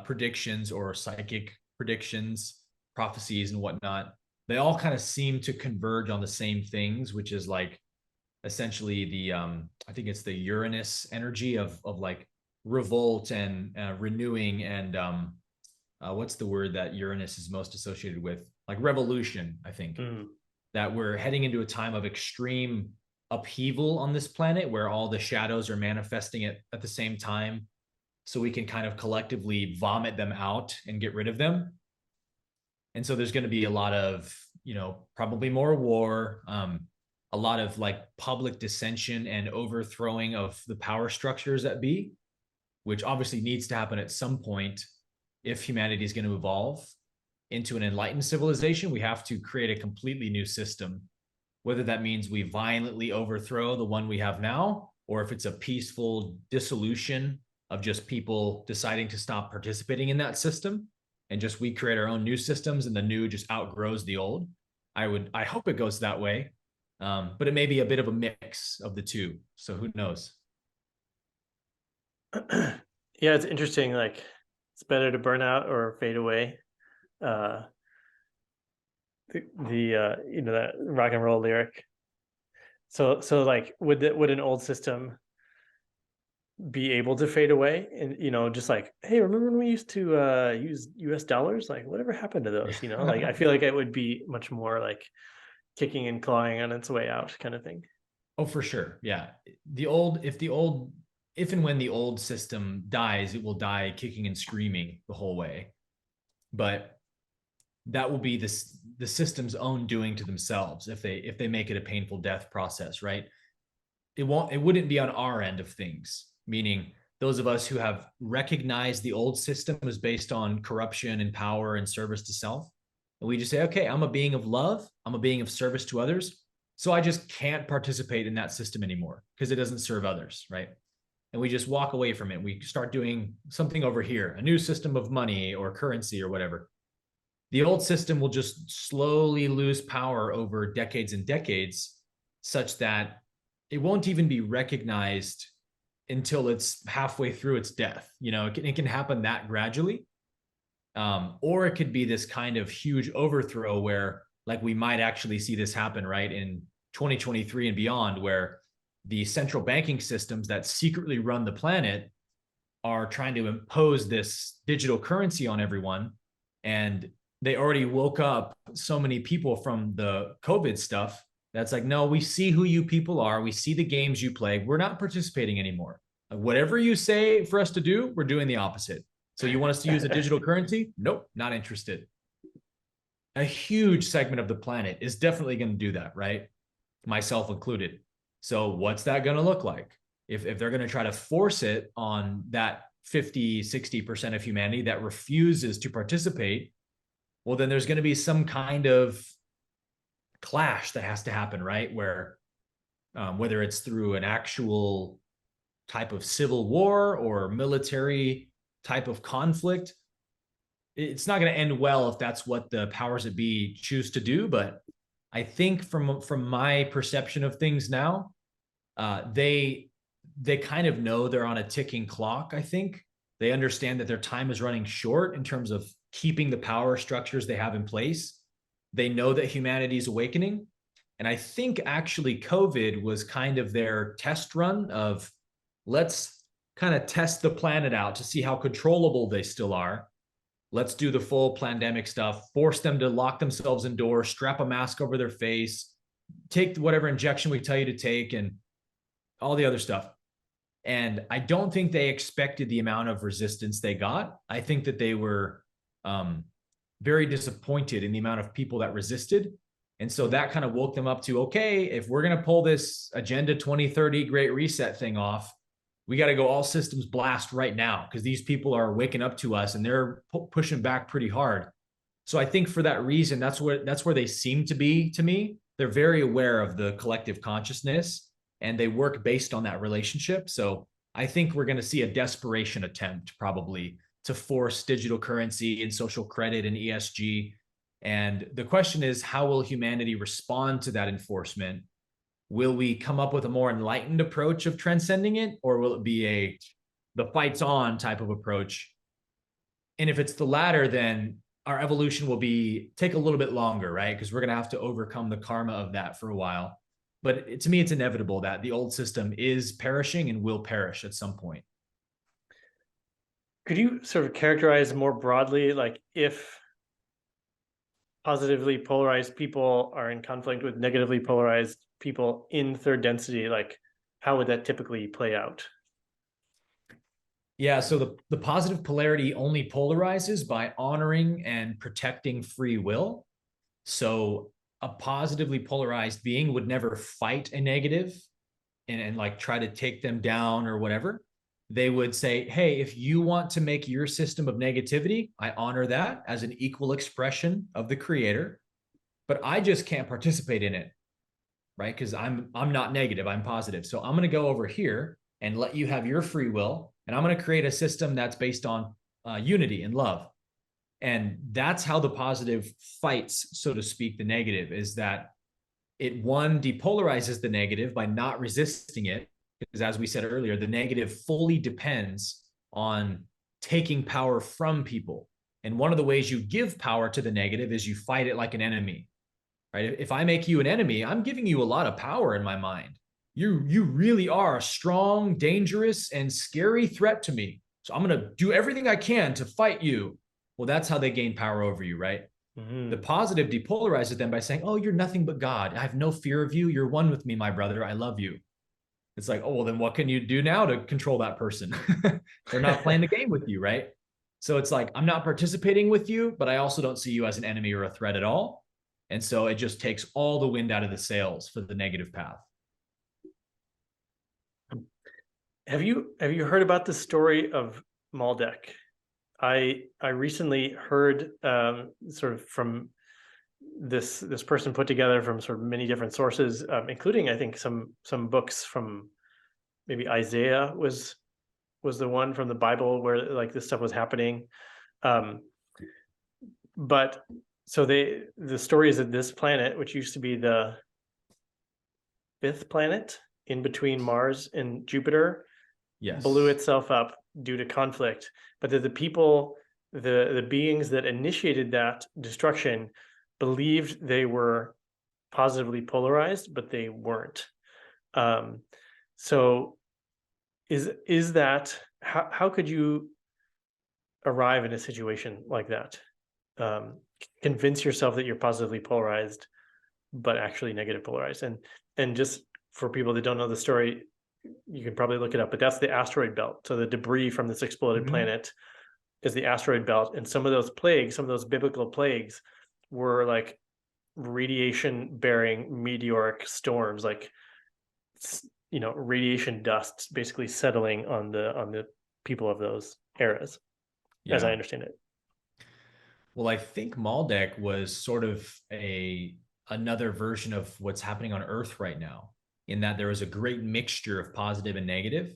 predictions or psychic predictions, prophecies and whatnot, they all kind of seem to converge on the same things, which is like essentially the I think it's the Uranus energy of like revolt and renewing and what's the word that Uranus is most associated with? Like revolution, I think. that we're heading into a time of extreme upheaval on this planet where all the shadows are manifesting at the same time, so we can kind of collectively vomit them out and get rid of them. And so there's going to be a lot of, probably more war, a lot of like public dissension and overthrowing of the power structures that be, which obviously needs to happen at some point if humanity is going to evolve into an enlightened civilization. We have to create a completely new system, whether that means we violently overthrow the one we have now, or if it's a peaceful dissolution of just people deciding to stop participating in that system and just we create our own new systems and the new just outgrows the old. I hope it goes that way. But it may be a bit of a mix of the two. So who knows? Yeah, it's interesting. Like, it's better to burn out or fade away. The that rock and roll lyric. So like, would an old system be able to fade away? And just like, hey, remember when we used to use US dollars? Like, whatever happened to those? Like, I feel like it would be much more like kicking and clawing on its way out kind of thing. Oh, for sure. Yeah. If and when the old system dies, it will die kicking and screaming the whole way. But that will be the system's own doing to themselves if they make it a painful death process, right? It wouldn't be on our end of things, meaning those of us who have recognized the old system was based on corruption and power and service to self. And we just say, okay, I'm a being of love. I'm a being of service to others. So I just can't participate in that system anymore because it doesn't serve others, right? And we just walk away from it. We start doing something over here, a new system of money or currency or whatever. The old system will just slowly lose power over decades and decades, such that it won't even be recognized until it's halfway through its death. It can happen that gradually. Or it could be this kind of huge overthrow where, like, we might actually see this happen right in 2023 and beyond, where the central banking systems that secretly run the planet are trying to impose this digital currency on everyone. And they already woke up so many people from the COVID stuff that's like, no, we see who you people are. We see the games you play. We're not participating anymore. Whatever you say for us to do, we're doing the opposite. So you want us to use a digital currency? Nope, not interested. A huge segment of the planet is definitely going to do that, right? Myself included. So what's that going to look like? If they're going to try to force it on that 50, 60% of humanity that refuses to participate, well, then there's going to be some kind of clash that has to happen, right? Where whether it's through an actual type of civil war or military type of conflict, it's not going to end well if that's what the powers that be choose to do. But I think from my perception of things now, they kind of know they're on a ticking clock. I think they understand that their time is running short in terms of keeping the power structures they have in place. They know that humanity is awakening. And I think actually COVID was kind of their test run of, let's kind of test the planet out to see how controllable they still are. Let's do the full pandemic stuff, force them to lock themselves indoors, strap a mask over their face, take whatever injection we tell you to take, and all the other stuff. And I don't think they expected the amount of resistance they got. I think that they were very disappointed in the amount of people that resisted. And so that kind of woke them up to, okay, if we're going to pull this Agenda 2030 Great Reset thing off, we got to go all systems blast right now because these people are waking up to us and they're pushing back pretty hard. So I think for that reason, that's where they seem to be to me. They're very aware of the collective consciousness and they work based on that relationship. So I think we're going to see a desperation attempt probably to force digital currency and social credit and ESG. And the question is, how will humanity respond to that enforcement? Will we come up with a more enlightened approach of transcending it, or will it be the fight's on type of approach? And if it's the latter, then our evolution will take a little bit longer, right? Because we're going to have to overcome the karma of that for a while. But to me, it's inevitable that the old system is perishing and will perish at some point. Could you sort of characterize more broadly, like, if positively polarized people are in conflict with negatively polarized people in third density, like how would that typically play out? Yeah, so the positive polarity only polarizes by honoring and protecting free will. So a positively polarized being would never fight a negative and like try to take them down or whatever. They would say, hey, if you want to make your system of negativity, I honor that as an equal expression of the creator, but I just can't participate in it, right? Because I'm not negative, I'm positive. So I'm going to go over here and let you have your free will, and I'm going to create a system that's based on unity and love. And that's how the positive fights, so to speak, the negative, is that it one depolarizes the negative by not resisting it, because as we said earlier, the negative fully depends on taking power from people. And one of the ways you give power to the negative is you fight it like an enemy, right? If I make you an enemy, I'm giving you a lot of power in my mind. You really are a strong, dangerous, and scary threat to me. So I'm going to do everything I can to fight you. Well, that's how they gain power over you, right? Mm-hmm. The positive depolarizes them by saying, oh, you're nothing but God. I have no fear of you. You're one with me, my brother. I love you. It's like, oh, well, then what can you do now to control that person? They're not playing the game with you, right? So it's like, I'm not participating with you, but I also don't see you as an enemy or a threat at all. And so it just takes all the wind out of the sails for the negative path. Have you heard about the story of Maldek? I recently heard sort of from this person put together from sort of many different sources, including I think some books from maybe Isaiah was the one from the Bible where like this stuff was happening. But so the story is that this planet, which used to be the fifth planet in between Mars and Jupiter, Yes. blew itself up due to conflict, but that the people, the beings that initiated that destruction believed they were positively polarized, but they weren't. So is that how could you arrive in a situation like that? Convince yourself that you're positively polarized, but actually negative polarized. And just for people that don't know the story, you can probably look it up, but that's the asteroid belt. So the debris from this exploded planet is the asteroid belt. And some of those plagues, some of those biblical plagues were like radiation bearing meteoric storms, like, you know, radiation dust basically settling on the people of those eras, as I understand it. Well, I think Maldek was sort of another version of what's happening on Earth right now, in that there is a great mixture of positive and negative.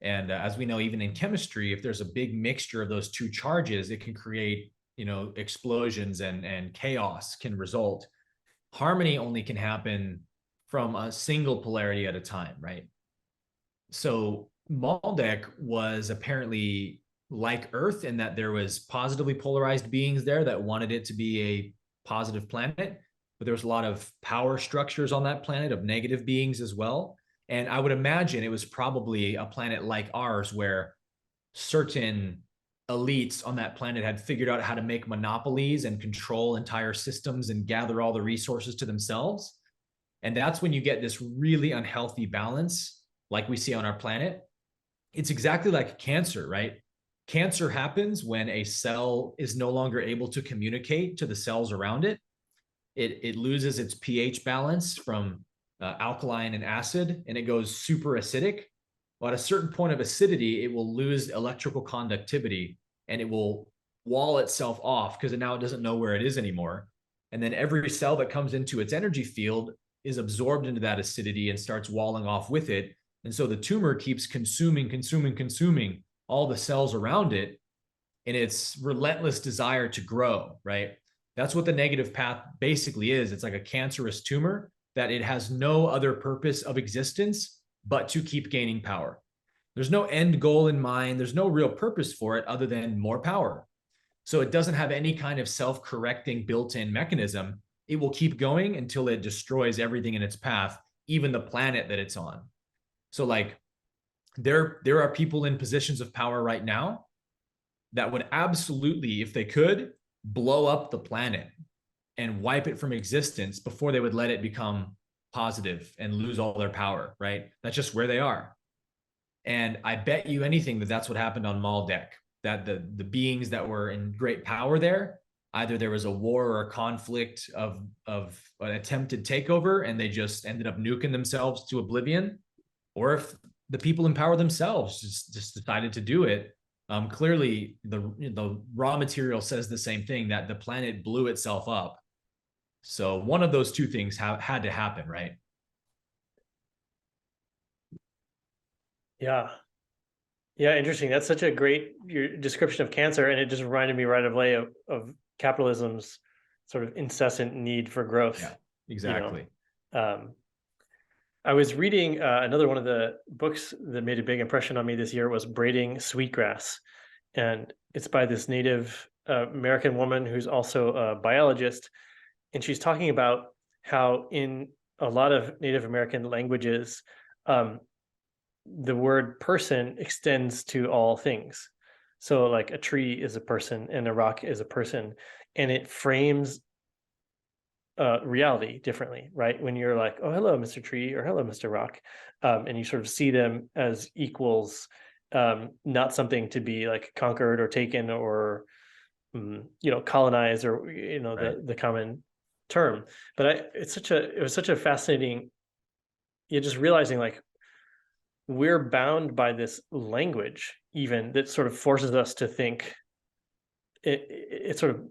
And as we know, even in chemistry, if there's a big mixture of those two charges, it can create, you know, explosions and chaos can result. Harmony only can happen from a single polarity at a time, right? So Maldek was apparently like Earth in that there was positively polarized beings there that wanted it to be a positive planet, but there was a lot of power structures on that planet of negative beings as well. And I would imagine it was probably a planet like ours where certain elites on that planet had figured out how to make monopolies and control entire systems and gather all the resources to themselves. And that's when you get this really unhealthy balance like we see on our planet. It's exactly like cancer, right? Cancer happens when a cell is no longer able to communicate to the cells around it. It loses its pH balance from alkaline and acid, and it goes super acidic. Well, at a certain point of acidity, it will lose electrical conductivity and it will wall itself off because now it doesn't know where it is anymore. And then every cell that comes into its energy field is absorbed into that acidity and starts walling off with it. And so the tumor keeps consuming all the cells around it in its relentless desire to grow, right? That's what the negative path basically is. It's like a cancerous tumor that it has no other purpose of existence but to keep gaining power. There's no end goal in mind. There's no real purpose for it other than more power. So it doesn't have any kind of self-correcting built-in mechanism. It will keep going until it destroys everything in its path, even the planet that it's on. So like there are people in positions of power right now that would absolutely, if they could, blow up the planet and wipe it from existence before they would let it become positive and lose all their power, right? That's just where they are. And I bet you anything that that's what happened on Maldek, that the beings that were in great power there, either there was a war or a conflict of an attempted takeover and they just ended up nuking themselves to oblivion, or if the people in power themselves just decided to do it. Clearly, the raw material says the same thing, that the planet blew itself up. So one of those two things had to happen, right? Yeah. Yeah, interesting. That's such a great your description of cancer, and it just reminded me right away of capitalism's sort of incessant need for growth. Yeah, You know, exactly. I was reading another one of the books that made a big impression on me this year was Braiding Sweetgrass, and it's by this Native American woman who's also a biologist, and she's talking about how in a lot of Native American languages, um, the word person extends to all things. So like a tree is a person and a rock is a person, and it frames reality differently, right? When you're like, oh, hello, Mr. Tree, or hello, Mr. Rock, and you sort of see them as equals, not something to be like conquered or taken or colonized, or Right. the common term. But it was such a fascinating, you're just realizing like we're bound by this language even that sort of forces us to think. It sort of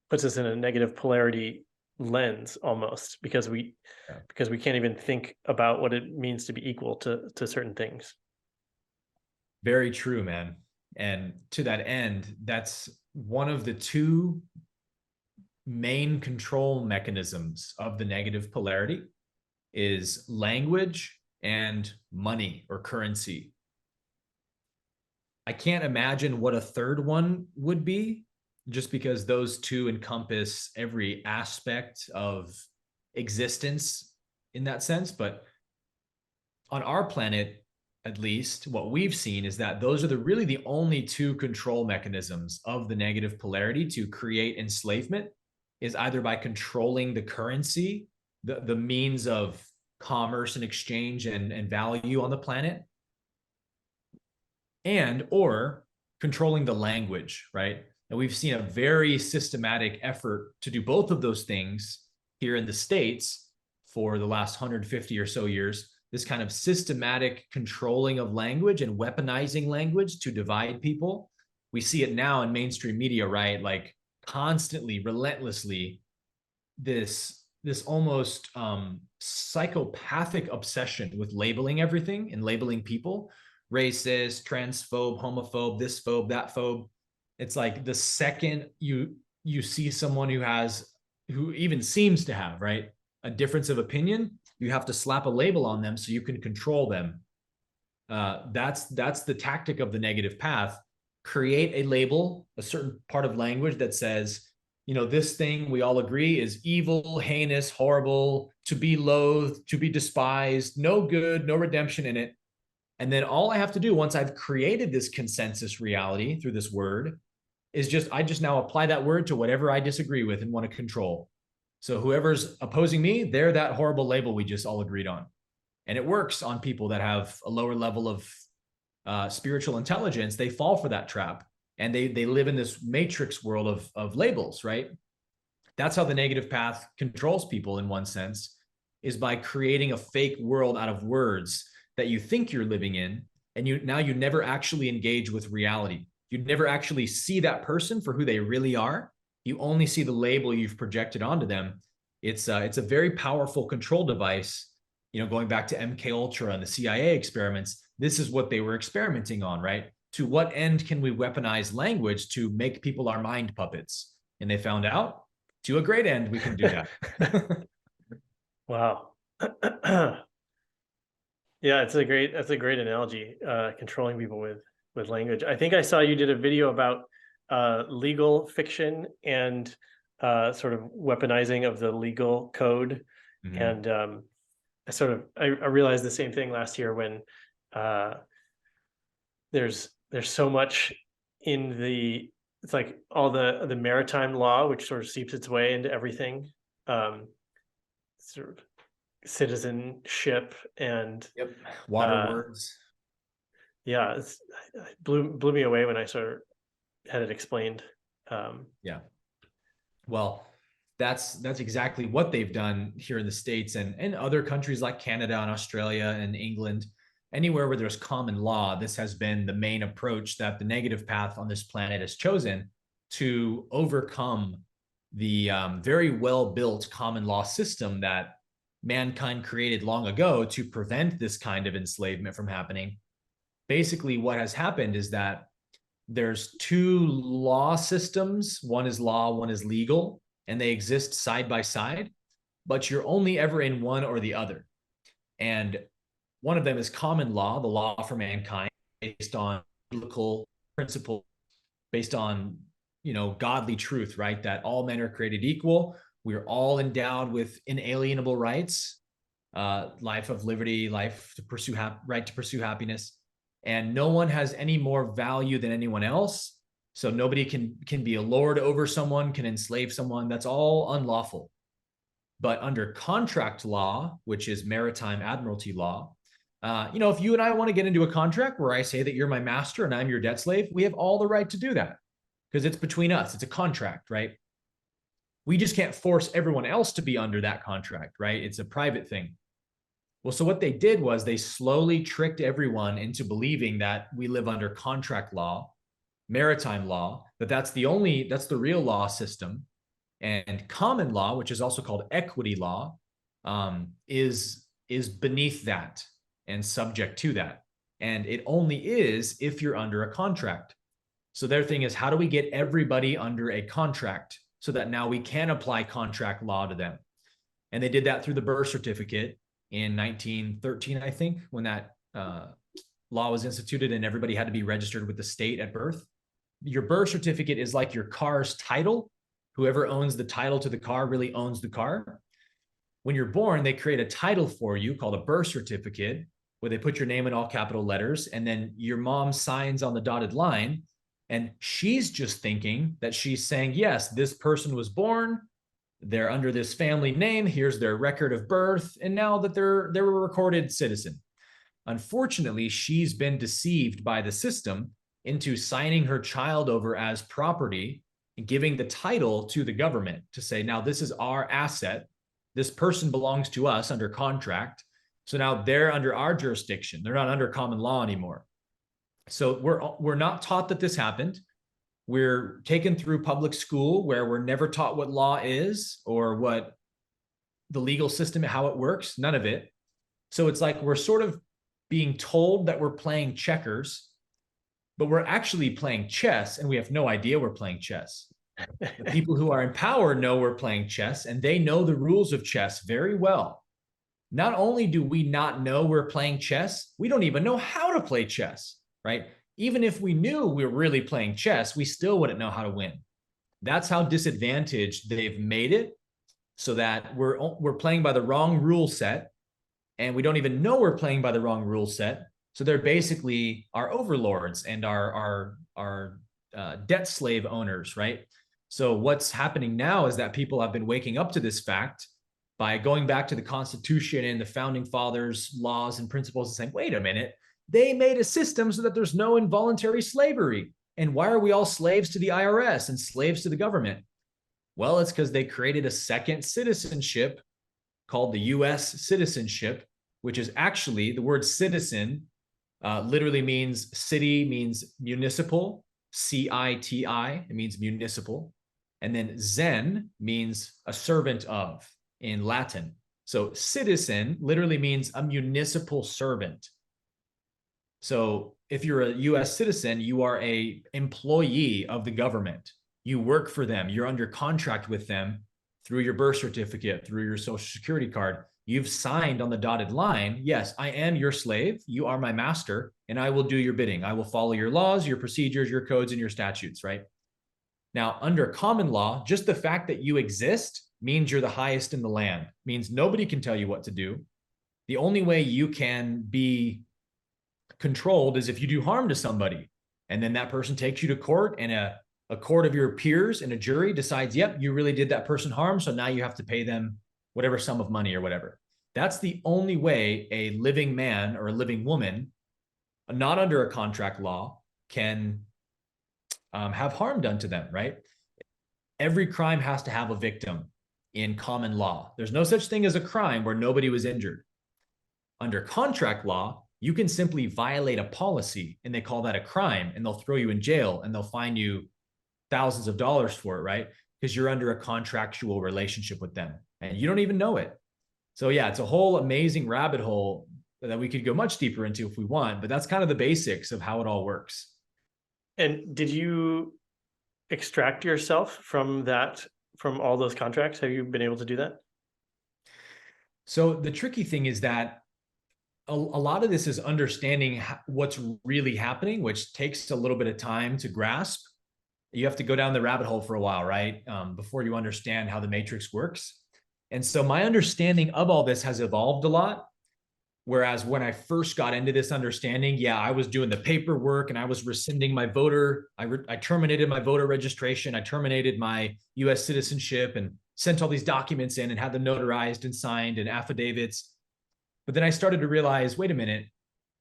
puts us in a negative polarity lens almost, Yeah. because we can't even think about what it means to be equal to certain things. Very true, man. And to that end, that's one of the two main control mechanisms of the negative polarity is language and money or currency. I can't imagine what a third one would be, just because those two encompass every aspect of existence in that sense. But on our planet, at least, what we've seen is that those are really the only two control mechanisms of the negative polarity to create enslavement, is either by controlling the currency, the means of commerce and exchange and value on the planet, and or controlling the language, right? And we've seen a very systematic effort to do both of those things here in the States for the last 150 or so years. This kind of systematic controlling of language and weaponizing language to divide people. We see it now in mainstream media, right? Like constantly, relentlessly, this almost psychopathic obsession with labeling everything and labeling people racist, transphobe, homophobe, this phobe, that phobe. It's like the second you see someone who even seems to have, right, a difference of opinion, you have to slap a label on them so you can control them. That's the tactic of the negative path. Create a label, a certain part of language that says, this thing we all agree is evil, heinous, horrible, to be loathed, to be despised, no good, no redemption in it. And then all I have to do once I've created this consensus reality through this word is I just now apply that word to whatever I disagree with and want to control. So whoever's opposing me, they're that horrible label we just all agreed on. And it works on people that have a lower level of spiritual intelligence. They fall for that trap and they live in this matrix world of labels, right? That's how the negative path controls people in one sense, is by creating a fake world out of words that you think you're living in, and you never actually engage with reality. You never actually see that person for who they really are. You only see the label you've projected onto them. It's a very powerful control device. Going back to MK Ultra and the CIA experiments, this is what they were experimenting on, right? To what end can we weaponize language to make people our mind puppets? And they found out, to a great end, we can do that. Wow. Yeah, that's a great analogy, controlling people with language. I think I saw you did a video about legal fiction and sort of weaponizing of the legal code. Mm-hmm. And I realized the same thing last year when uh, there's so much in the it's like all the maritime law, which sort of seeps its way into everything, sort of citizenship and Yep. Water uh, words. yeah, it blew me away when I sort of had it explained. Yeah. Well, that's exactly what they've done here in the States and other countries like Canada and Australia and England. Anywhere where there's common law, this has been the main approach that the negative path on this planet has chosen to overcome the very well-built common law system that mankind created long ago to prevent this kind of enslavement from happening. Basically, what has happened is that there's two law systems. One is law, one is legal, and they exist side by side, but you're only ever in one or the other. And one of them is common law, the law for mankind, based on biblical principles, based on, godly truth, right? That all men are created equal. We're all endowed with inalienable rights, life of liberty, life to pursue right to pursue happiness, and no one has any more value than anyone else. So nobody can be a lord over someone, can enslave someone. That's all unlawful. But under contract law, which is maritime admiralty law, if you and I want to get into a contract where I say that you're my master and I'm your debt slave, we have all the right to do that because it's between us. It's a contract, right? We just can't force everyone else to be under that contract, right? It's a private thing. Well, so what they did was they slowly tricked everyone into believing that we live under contract law, maritime law, that's the real law system. And common law, which is also called equity law, is beneath that and subject to that. And it only is if you're under a contract. So their thing is, how do we get everybody under a contract so that now we can apply contract law to them? And they did that through the birth certificate in 1913, I think, when that law was instituted and everybody had to be registered with the state at birth. Your birth certificate is like your car's title. Whoever owns the title to the car really owns the car. When you're born, they create a title for you called a birth certificate, where they put your name in all capital letters, and then your mom signs on the dotted line, and she's just thinking that she's saying, yes, this person was born, they're under this family name, here's their record of birth, and now that they're a recorded citizen. Unfortunately, she's been deceived by the system into signing her child over as property and giving the title to the government to say, now this is our asset. This person belongs to us under contract. So now they're under our jurisdiction. They're not under common law anymore. So we're not taught that this happened. We're taken through public school where we're never taught what law is or what the legal system, how it works, none of it. So it's like we're sort of being told that we're playing checkers, but we're actually playing chess and we have no idea we're playing chess. The people who are in power know we're playing chess and they know the rules of chess very well. Not only do we not know we're playing chess, we don't even know how to play chess, right? Even if we knew we were really playing chess, we still wouldn't know how to win. That's how disadvantaged they've made it, so that we're playing by the wrong rule set and we don't even know we're playing by the wrong rule set. So they're basically our overlords and our debt slave owners, right? So what's happening now is that people have been waking up to this fact by going back to the Constitution and the founding fathers' laws and principles and saying, wait a minute, they made a system so that there's no involuntary slavery. And why are we all slaves to the IRS and slaves to the government? Well, it's because they created a second citizenship called the US citizenship, which is actually the word citizen literally means city, means municipal, CITI, it means municipal. And then zen means a servant of in Latin. So citizen literally means a municipal servant. So if you're a US citizen, you are an employee of the government. You work for them. You're under contract with them through your birth certificate, through your social security card. You've signed on the dotted line, yes, I am your slave. You are my master, and I will do your bidding. I will follow your laws, your procedures, your codes, and your statutes, right? Now, under common law, just the fact that you exist means you're the highest in the land, means nobody can tell you what to do. The only way you can be controlled is if you do harm to somebody, and then that person takes you to court and a a court of your peers and a jury decides, yep, you really did that person harm, so now you have to pay them whatever sum of money or whatever. That's the only way a living man or a living woman, not under a contract law, can have harm done to them, right? Every crime has to have a victim in common law. There's no such thing as a crime where nobody was injured. Under contract law, you can simply violate a policy and they call that a crime, and they'll throw you in jail and they'll fine you thousands of dollars for it, right? Because you're under a contractual relationship with them and you don't even know it. So yeah, it's a whole amazing rabbit hole that we could go much deeper into if we want, but that's kind of the basics of how it all works. And did you extract yourself from all those contracts? Have you been able to do that? So the tricky thing is that a lot of this is understanding what's really happening, which takes a little bit of time to grasp. You have to go down the rabbit hole for a while, right? Before you understand how the matrix works. And so my understanding of all this has evolved a lot. Whereas when I first got into this understanding, yeah, I was doing the paperwork and I was rescinding my voter. I terminated my voter registration. I terminated my US citizenship and sent all these documents in and had them notarized and signed and affidavits. But then I started to realize, wait a minute,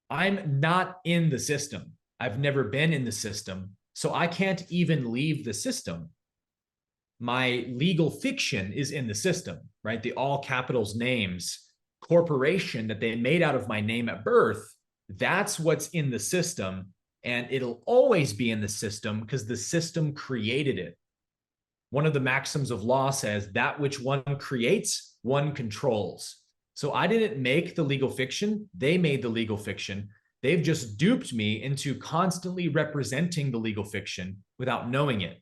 I'm not in the system. I've never been in the system. So I can't even leave the system. My legal fiction is in the system, right? The all capitals names corporation that they made out of my name at birth, that's what's in the system. And it'll always be in the system because the system created it. One of the maxims of law says that which one creates, one controls. So I didn't make the legal fiction. They made the legal fiction. They've just duped me into constantly representing the legal fiction without knowing it.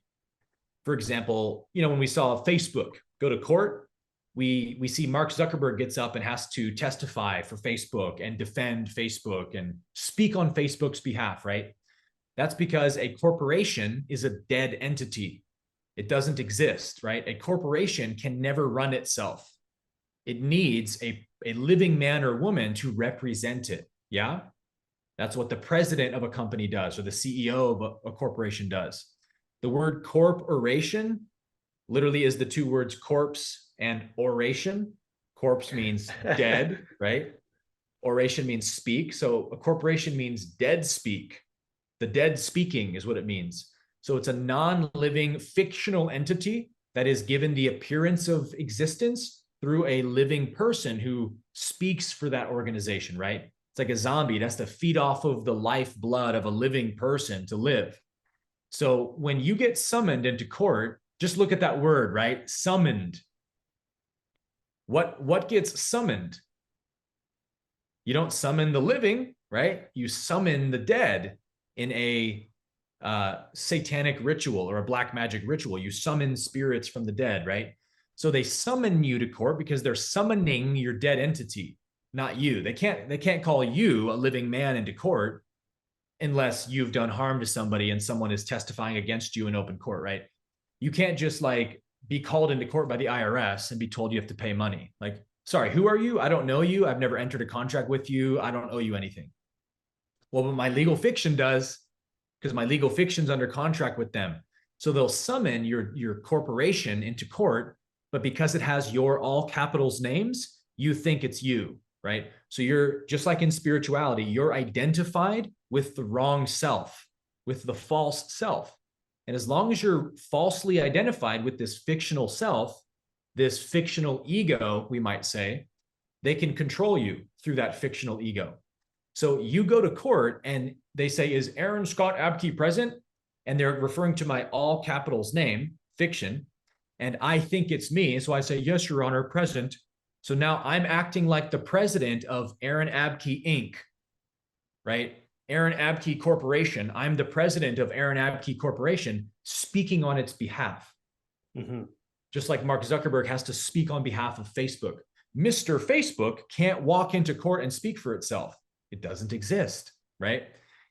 For example, when we saw Facebook go to court, we see Mark Zuckerberg gets up and has to testify for Facebook and defend Facebook and speak on Facebook's behalf, right? That's because a corporation is a dead entity. It doesn't exist, right? A corporation can never run itself. It needs a living man or woman to represent it. Yeah. That's what the president of a company does, or the CEO of a corporation does. The word corporation literally is the two words corpse and oration. Corpse means dead, right? Oration means speak. So a corporation means dead speak. The dead speaking is what it means. So it's a non-living fictional entity that is given the appearance of existence through a living person who speaks for that organization, right? It's like a zombie. It has to feed off of the lifeblood of a living person to live. So when you get summoned into court, just look at that word, right? Summoned. What gets summoned? You don't summon the living, right? You summon the dead in a satanic ritual or a black magic ritual. You summon spirits from the dead, right? So they summon you to court because they're summoning your dead entity, not you. They can't call you a living man into court unless you've done harm to somebody and someone is testifying against you in open court, right? You can't just be called into court by the IRS and be told you have to pay money. Like, sorry, who are you? I don't know you. I've never entered a contract with you. I don't owe you anything. Well, but my legal fiction does, because my legal fiction's under contract with them. So they'll summon your corporation into court, but because it has your all capitals names, you think it's you, right? So you're just like in spirituality, you're identified with the wrong self, with the false self. And as long as you're falsely identified with this fictional self, this fictional ego, we might say, they can control you through that fictional ego. So you go to court and they say, is Aaron Scott Abke present? And they're referring to my all capitals name, fiction. And I think it's me. So I say, yes, Your Honor, present. So now I'm acting like the president of Aaron Abke Inc., right? Aaron Abke Corporation. I'm the president of Aaron Abke Corporation speaking on its behalf. Mm-hmm. Just like Mark Zuckerberg has to speak on behalf of Facebook. Mr. Facebook can't walk into court and speak for itself. It doesn't exist, right?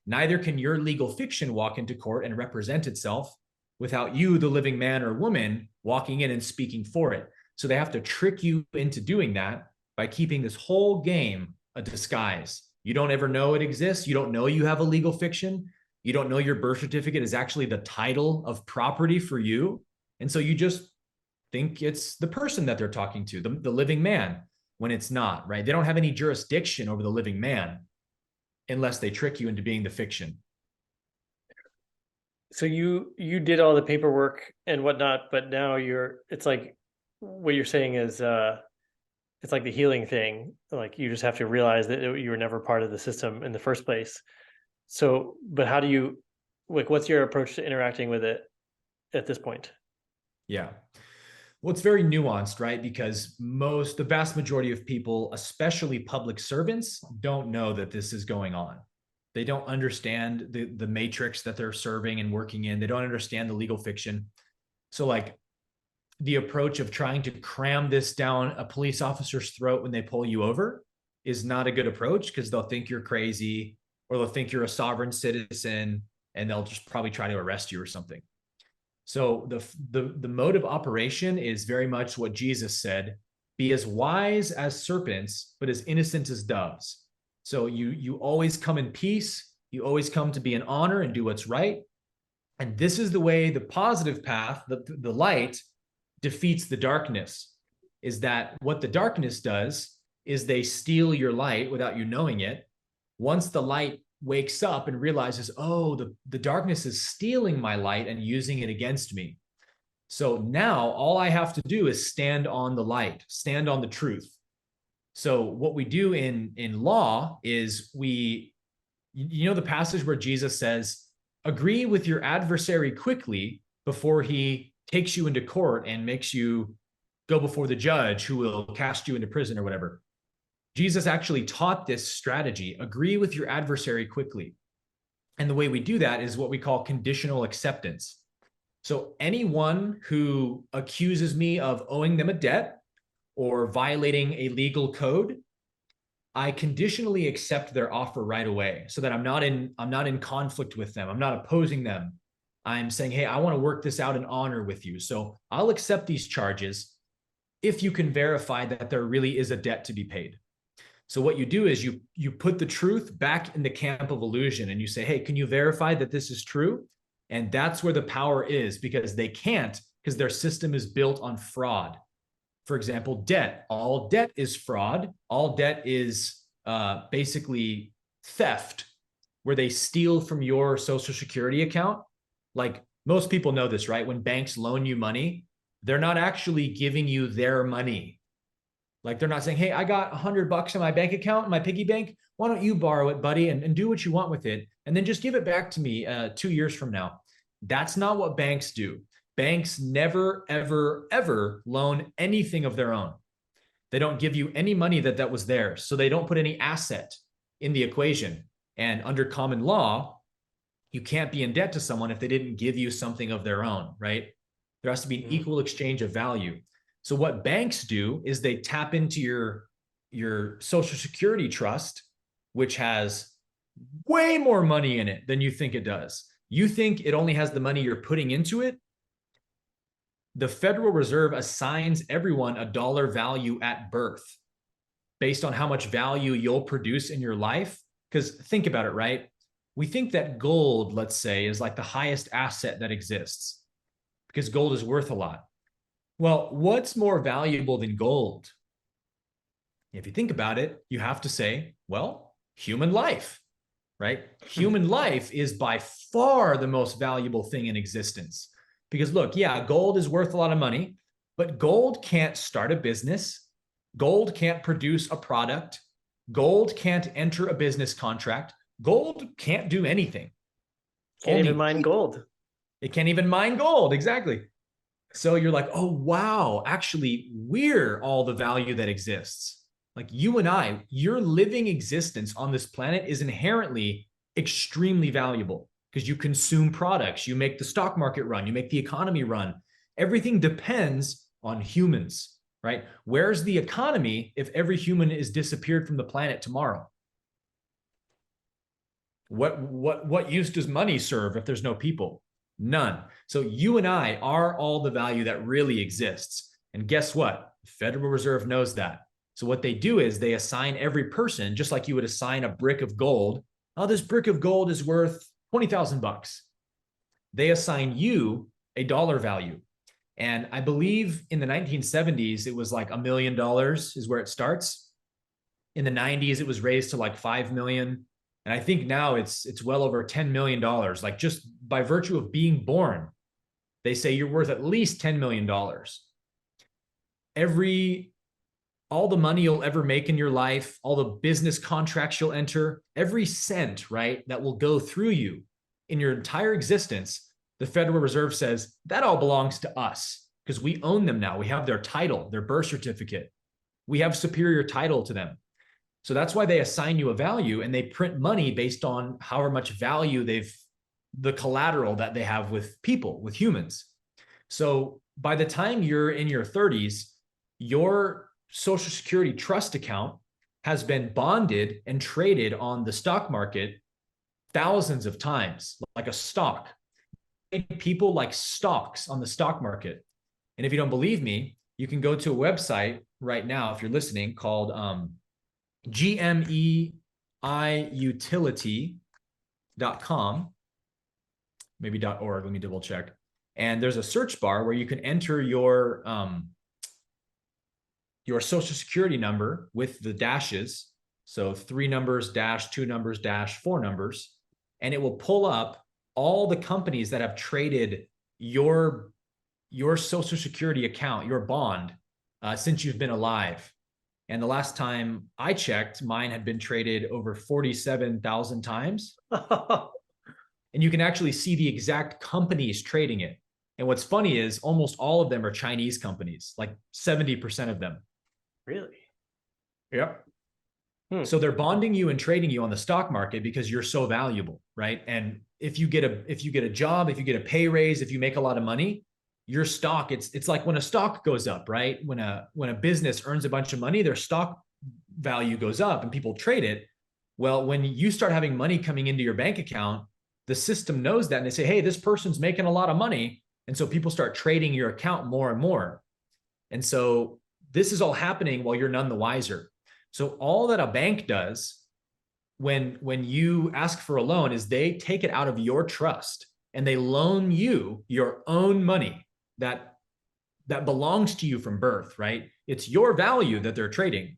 Neither can your legal fiction walk into court and represent itself without you, the living man or woman, walking in and speaking for it. So they have to trick you into doing that by keeping this whole game a disguise. You don't ever know it exists. You don't know you have a legal fiction. You don't know your birth certificate is actually the title of property for you. And so you just think it's the person that they're talking to, the living man, when it's not, right? They don't have any jurisdiction over the living man unless they trick you into being the fiction. So you did all the paperwork and whatnot, but now it's like what you're saying is it's like the healing thing. Like you just have to realize that you were never part of the system in the first place. So, but how do you, like, what's your approach to interacting with it at this point? Yeah. Well, it's very nuanced, right? Because the vast majority of people, especially public servants, don't know that this is going on. They don't understand the matrix that they're serving and working in. They don't understand the legal fiction. So like the approach of trying to cram this down a police officer's throat when they pull you over is not a good approach, because they'll think you're crazy, or they'll think you're a sovereign citizen, and they'll just probably try to arrest you or something. So the mode of operation is very much what Jesus said: be as wise as serpents, but as innocent as doves. So you always come in peace. You always come to be in honor and do what's right. And this is the way, the positive path, the light defeats the darkness, is that what the darkness does is they steal your light without you knowing it. Once the light wakes up and realizes, oh, the darkness is stealing my light and using it against me. So now all I have to do is stand on the light, stand on the truth. So what we do in law is the passage where Jesus says, agree with your adversary quickly before he takes you into court and makes you go before the judge who will cast you into prison or whatever. Jesus actually taught this strategy: agree with your adversary quickly. And the way we do that is what we call conditional acceptance. So anyone who accuses me of owing them a debt or violating a legal code, I conditionally accept their offer right away, so that I'm not in conflict with them. I'm not opposing them. I'm saying, hey, I want to work this out in honor with you. So I'll accept these charges if you can verify that there really is a debt to be paid. So what you do is you put the truth back in the camp of illusion, and you say, hey, can you verify that this is true? And that's where the power is, because they can't, because their system is built on fraud. For example, debt. All debt is fraud. All debt is basically theft, where they steal from your Social Security account. Like most people know this, right? When banks loan you money, they're not actually giving you their money. Like they're not saying, hey, I got $100 in my bank account, in my piggy bank. Why don't you borrow it, buddy, and do what you want with it, and then just give it back to me 2 years from now. That's not what banks do. Banks never, ever, ever loan anything of their own. They don't give you any money that was theirs. So they don't put any asset in the equation. And under common law, you can't be in debt to someone if they didn't give you something of their own, right? There has to be an equal exchange of value. So what banks do is they tap into your Social Security trust, which has way more money in it than you think it does. You think it only has the money you're putting into it. The Federal Reserve assigns everyone a dollar value at birth based on how much value you'll produce in your life. Because think about it, right? We think that gold, let's say, is like the highest asset that exists because gold is worth a lot. Well, what's more valuable than gold? If you think about it, you have to say, well, human life, right? Human life is by far the most valuable thing in existence. Because look, yeah, gold is worth a lot of money, but gold can't start a business. Gold can't produce a product. Gold can't enter a business contract. Gold can't do anything. Can't even mine gold. It can't even mine gold, exactly. So you're like, oh, wow, actually, we're all the value that exists. Like you and I, your living existence on this planet is inherently extremely valuable because you consume products, you make the stock market run, you make the economy run. Everything depends on humans, right? Where's the economy if every human is disappeared from the planet tomorrow? What use does money serve if there's no people? None. So you and I are all the value that really exists. And guess what? The Federal Reserve knows that. So what they do is they assign every person, just like you would assign a brick of gold. Oh, this brick of gold is worth $20,000. They assign you a dollar value. And I believe in the 1970s, it was like $1 million is where it starts. In the 90s, it was raised to like 5 million. And I think now it's well over $10 million. Like just by virtue of being born, they say you're worth at least $10 million. All the money you'll ever make in your life, all the business contracts you'll enter, every cent, right, that will go through you in your entire existence, the Federal Reserve says that all belongs to us because we own them now. We have their title, their birth certificate. We have superior title to them. So that's why they assign you a value and they print money based on however much value the collateral that they have with people, with humans. So by the time you're in your 30s, your Social Security trust account has been bonded and traded on the stock market thousands of times, like a stock. People like stocks on the stock market. And if you don't believe me, you can go to a website right now, if you're listening, called gmeiutility.com, maybe .org, let me double check. And there's a search bar where you can enter your Social Security number with the dashes. So 3 numbers, dash, 2 numbers, dash, 4 numbers. And it will pull up all the companies that have traded your Social Security account, your bond, since you've been alive. And the last time I checked, mine had been traded over 47,000 times. And you can actually see the exact companies trading it. And what's funny is almost all of them are Chinese companies, like 70% of them. Really? Yep. So they're bonding you and trading you on the stock market because you're so valuable, right? And if you get a job, if you get a pay raise, if you make a lot of money, your stock, it's like when a stock goes up, right? When a business earns a bunch of money, their stock value goes up and people trade it. Well, when you start having money coming into your bank account, the system knows that and they say, hey, this person's making a lot of money. And so people start trading your account more and more. And so this is all happening while you're none the wiser. So all that a bank does when you ask for a loan is they take it out of your trust and they loan you your own money that belongs to you from birth, right? It's your value that they're trading.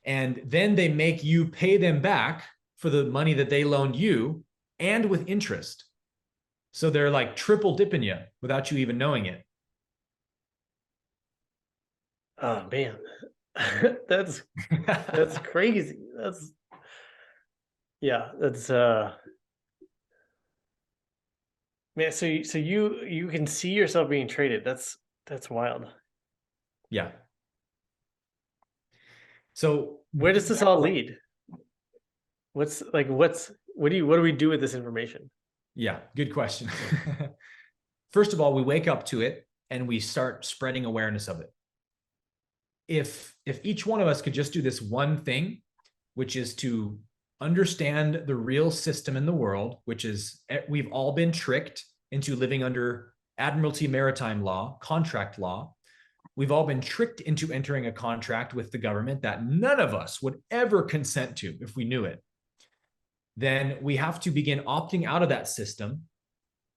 And then they make you pay them back for the money that they loaned you and with interest. So they're like triple dipping you without you even knowing it. Oh man. That's crazy. That's man, so you can see yourself being traded. That's wild. Yeah. So where does this all lead? What do we do with this information? Yeah, good question. First of all, we wake up to it and we start spreading awareness of it. If each one of us could just do this one thing, which is to understand the real system in the world, which is we've all been tricked into living under Admiralty Maritime Law, contract law. We've all been tricked into entering a contract with the government that none of us would ever consent to if we knew it. Then we have to begin opting out of that system,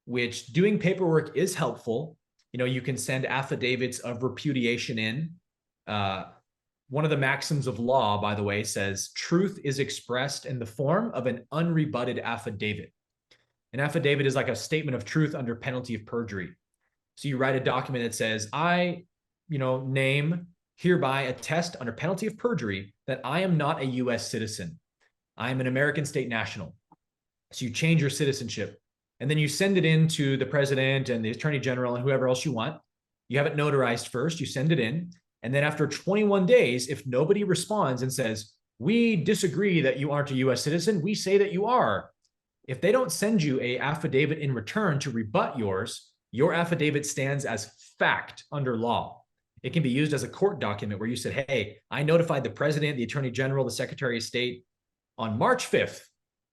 which doing paperwork is helpful. You know, you can send affidavits of repudiation in. One of the maxims of law, by the way, says truth is expressed in the form of an unrebutted affidavit. An affidavit is like a statement of truth under penalty of perjury. So you write a document that says, I, name hereby attest under penalty of perjury that I am not a U.S. citizen. I am an American state national. So you change your citizenship and then you send it in to the president and the attorney general and whoever else you want. You have it notarized first, you send it in. And then after 21 days, if nobody responds and says, we disagree that you aren't a U.S. citizen, we say that you are. If they don't send you an affidavit in return to rebut yours, your affidavit stands as fact under law. It can be used as a court document where you said, hey, I notified the president, the attorney general, the secretary of state on March 5th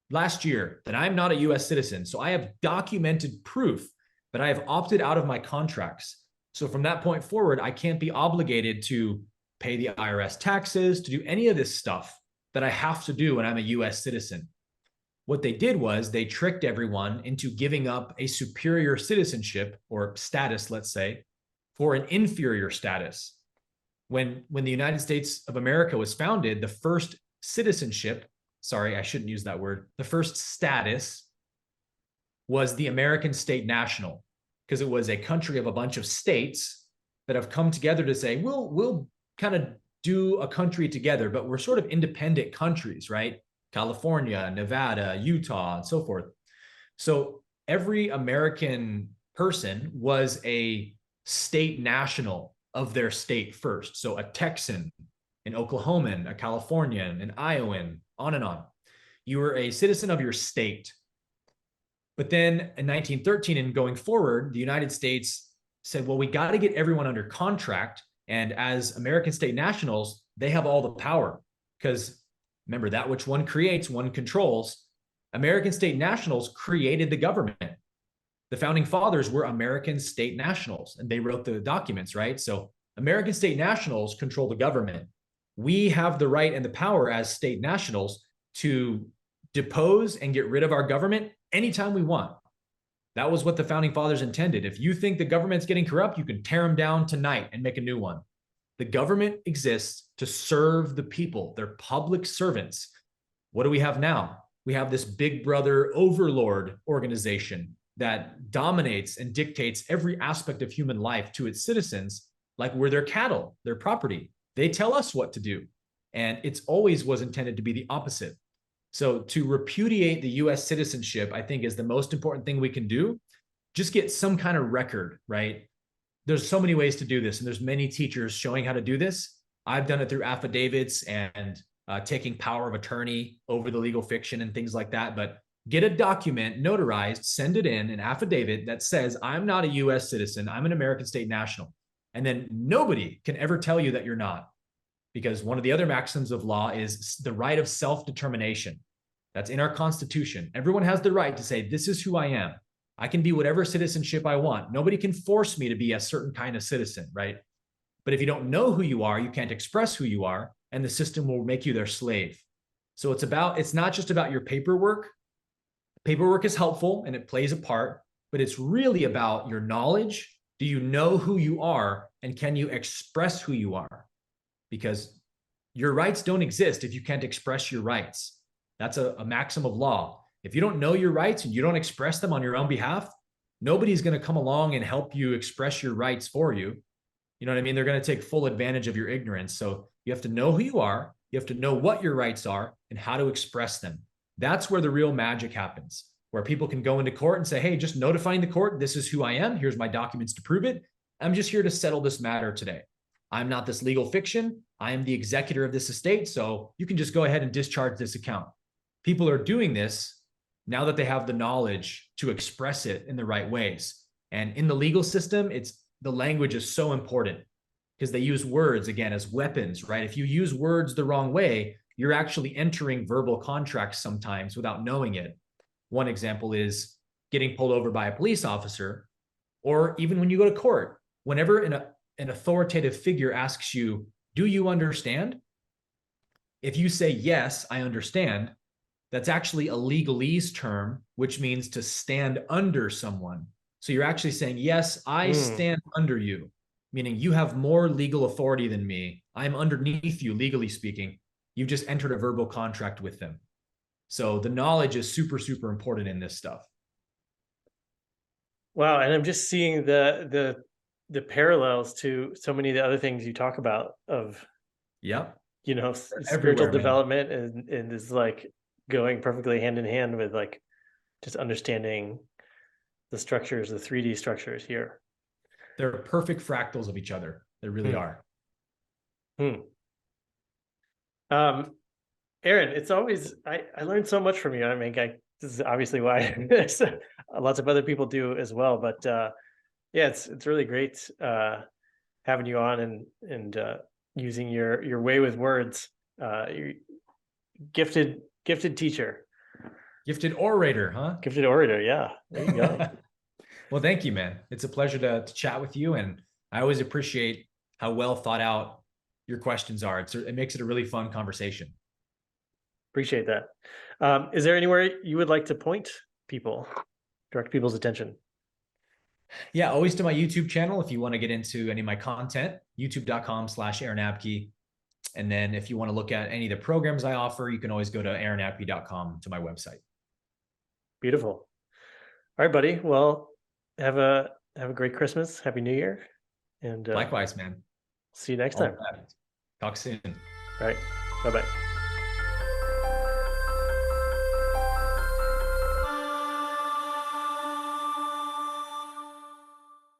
last year that I'm not a U.S. citizen. So I have documented proof that I have opted out of my contracts. So from that point forward, I can't be obligated to pay the IRS taxes, to do any of this stuff that I have to do when I'm a U.S. citizen. what they did was they tricked everyone into giving up a superior citizenship or status, let's say, for an inferior status. When the United States of America was founded, the first citizenship, sorry, I shouldn't use that word, the first status was the American state national, because it was a country of a bunch of states that have come together to say, we'll kind of do a country together, but we're sort of independent countries, right? California, Nevada, Utah, and so forth. So every American person was a state national of their state first. So a Texan, an Oklahoman, a Californian, an Iowan, on and on. You were a citizen of your state. But then in 1913 and going forward, the United States said, well, we got to get everyone under contract. And as American state nationals, they have all the power, because remember, that which one creates, one controls. American state nationals created the government. The founding fathers were American state nationals, and they wrote the documents, right? So American state nationals control the government. We have the right and the power as state nationals to depose and get rid of our government anytime we want. That was what the founding fathers intended. If you think the government's getting corrupt, you can tear them down tonight and make a new one. The government exists to serve the people. They're public servants. What do we have now? We have this big brother overlord organization that dominates and dictates every aspect of human life to its citizens, like we're their cattle, their property. They tell us what to do. And it's always was intended to be the opposite. So to repudiate the US citizenship, I think, is the most important thing we can do. Just get some kind of record, right? There's so many ways to do this, and there's many teachers showing how to do this. I've done it through affidavits and taking power of attorney over the legal fiction and things like that. But get a document notarized, send it in, an affidavit that says, I'm not a US citizen, I'm an American state national. And then nobody can ever tell you that you're not. Because one of the other maxims of law is the right of self-determination. That's in our Constitution. Everyone has the right to say, this is who I am. I can be whatever citizenship I want. Nobody can force me to be a certain kind of citizen, right? But if you don't know who you are, you can't express who you are, and the system will make you their slave. So it's not just about your paperwork. Paperwork is helpful and it plays a part, but it's really about your knowledge. Do you know who you are, and can you express who you are? Because your rights don't exist if you can't express your rights. That's a maxim of law. If you don't know your rights and you don't express them on your own behalf, nobody's going to come along and help you express your rights for you. You know what I mean? They're going to take full advantage of your ignorance. So you have to know who you are. You have to know what your rights are and how to express them. That's where the real magic happens, where people can go into court and say, hey, just notifying the court, this is who I am. Here's my documents to prove it. I'm just here to settle this matter today. I'm not this legal fiction. I am the executor of this estate. So you can just go ahead and discharge this account. People are doing this now that they have the knowledge to express it in the right ways. And in the legal system, the language is so important because they use words, again, as weapons, right? If you use words the wrong way, you're actually entering verbal contracts sometimes without knowing it. One example is getting pulled over by a police officer, or even when you go to court, whenever an authoritative figure asks you, do you understand? If you say, yes, I understand, that's actually a legalese term, which means to stand under someone. So you're actually saying, yes, I stand under you, meaning you have more legal authority than me. I'm underneath you, legally speaking. You've just entered a verbal contract with them. So the knowledge is super, super important in this stuff. Wow. And I'm just seeing the parallels to so many of the other things you talk about of, spiritual development and is like going perfectly hand in hand with like just understanding the structures, the 3D structures here. They're perfect fractals of each other. They really are. Aaron, it's always, I learned so much from you. I mean, this is obviously why lots of other people do as well, but yeah, it's really great having you on and using your way with words. You're gifted teacher. Gifted orator, huh? Gifted orator, yeah. There you go. Well, thank you, man. It's a pleasure to chat with you. And I always appreciate how well thought out your questions are. It makes it a really fun conversation. Appreciate that. Is there anywhere you would like to point people, direct people's attention? Yeah, always to my YouTube channel if you want to get into any of my content, youtube.com/Aaron Abke. And then if you want to look at any of the programs I offer, you can always go to aaronabke.com to my website. Beautiful. All right, buddy. Well, have a great Christmas. Happy New Year. And Likewise, man. see you next All time. right. Talk soon. All right. Bye-bye.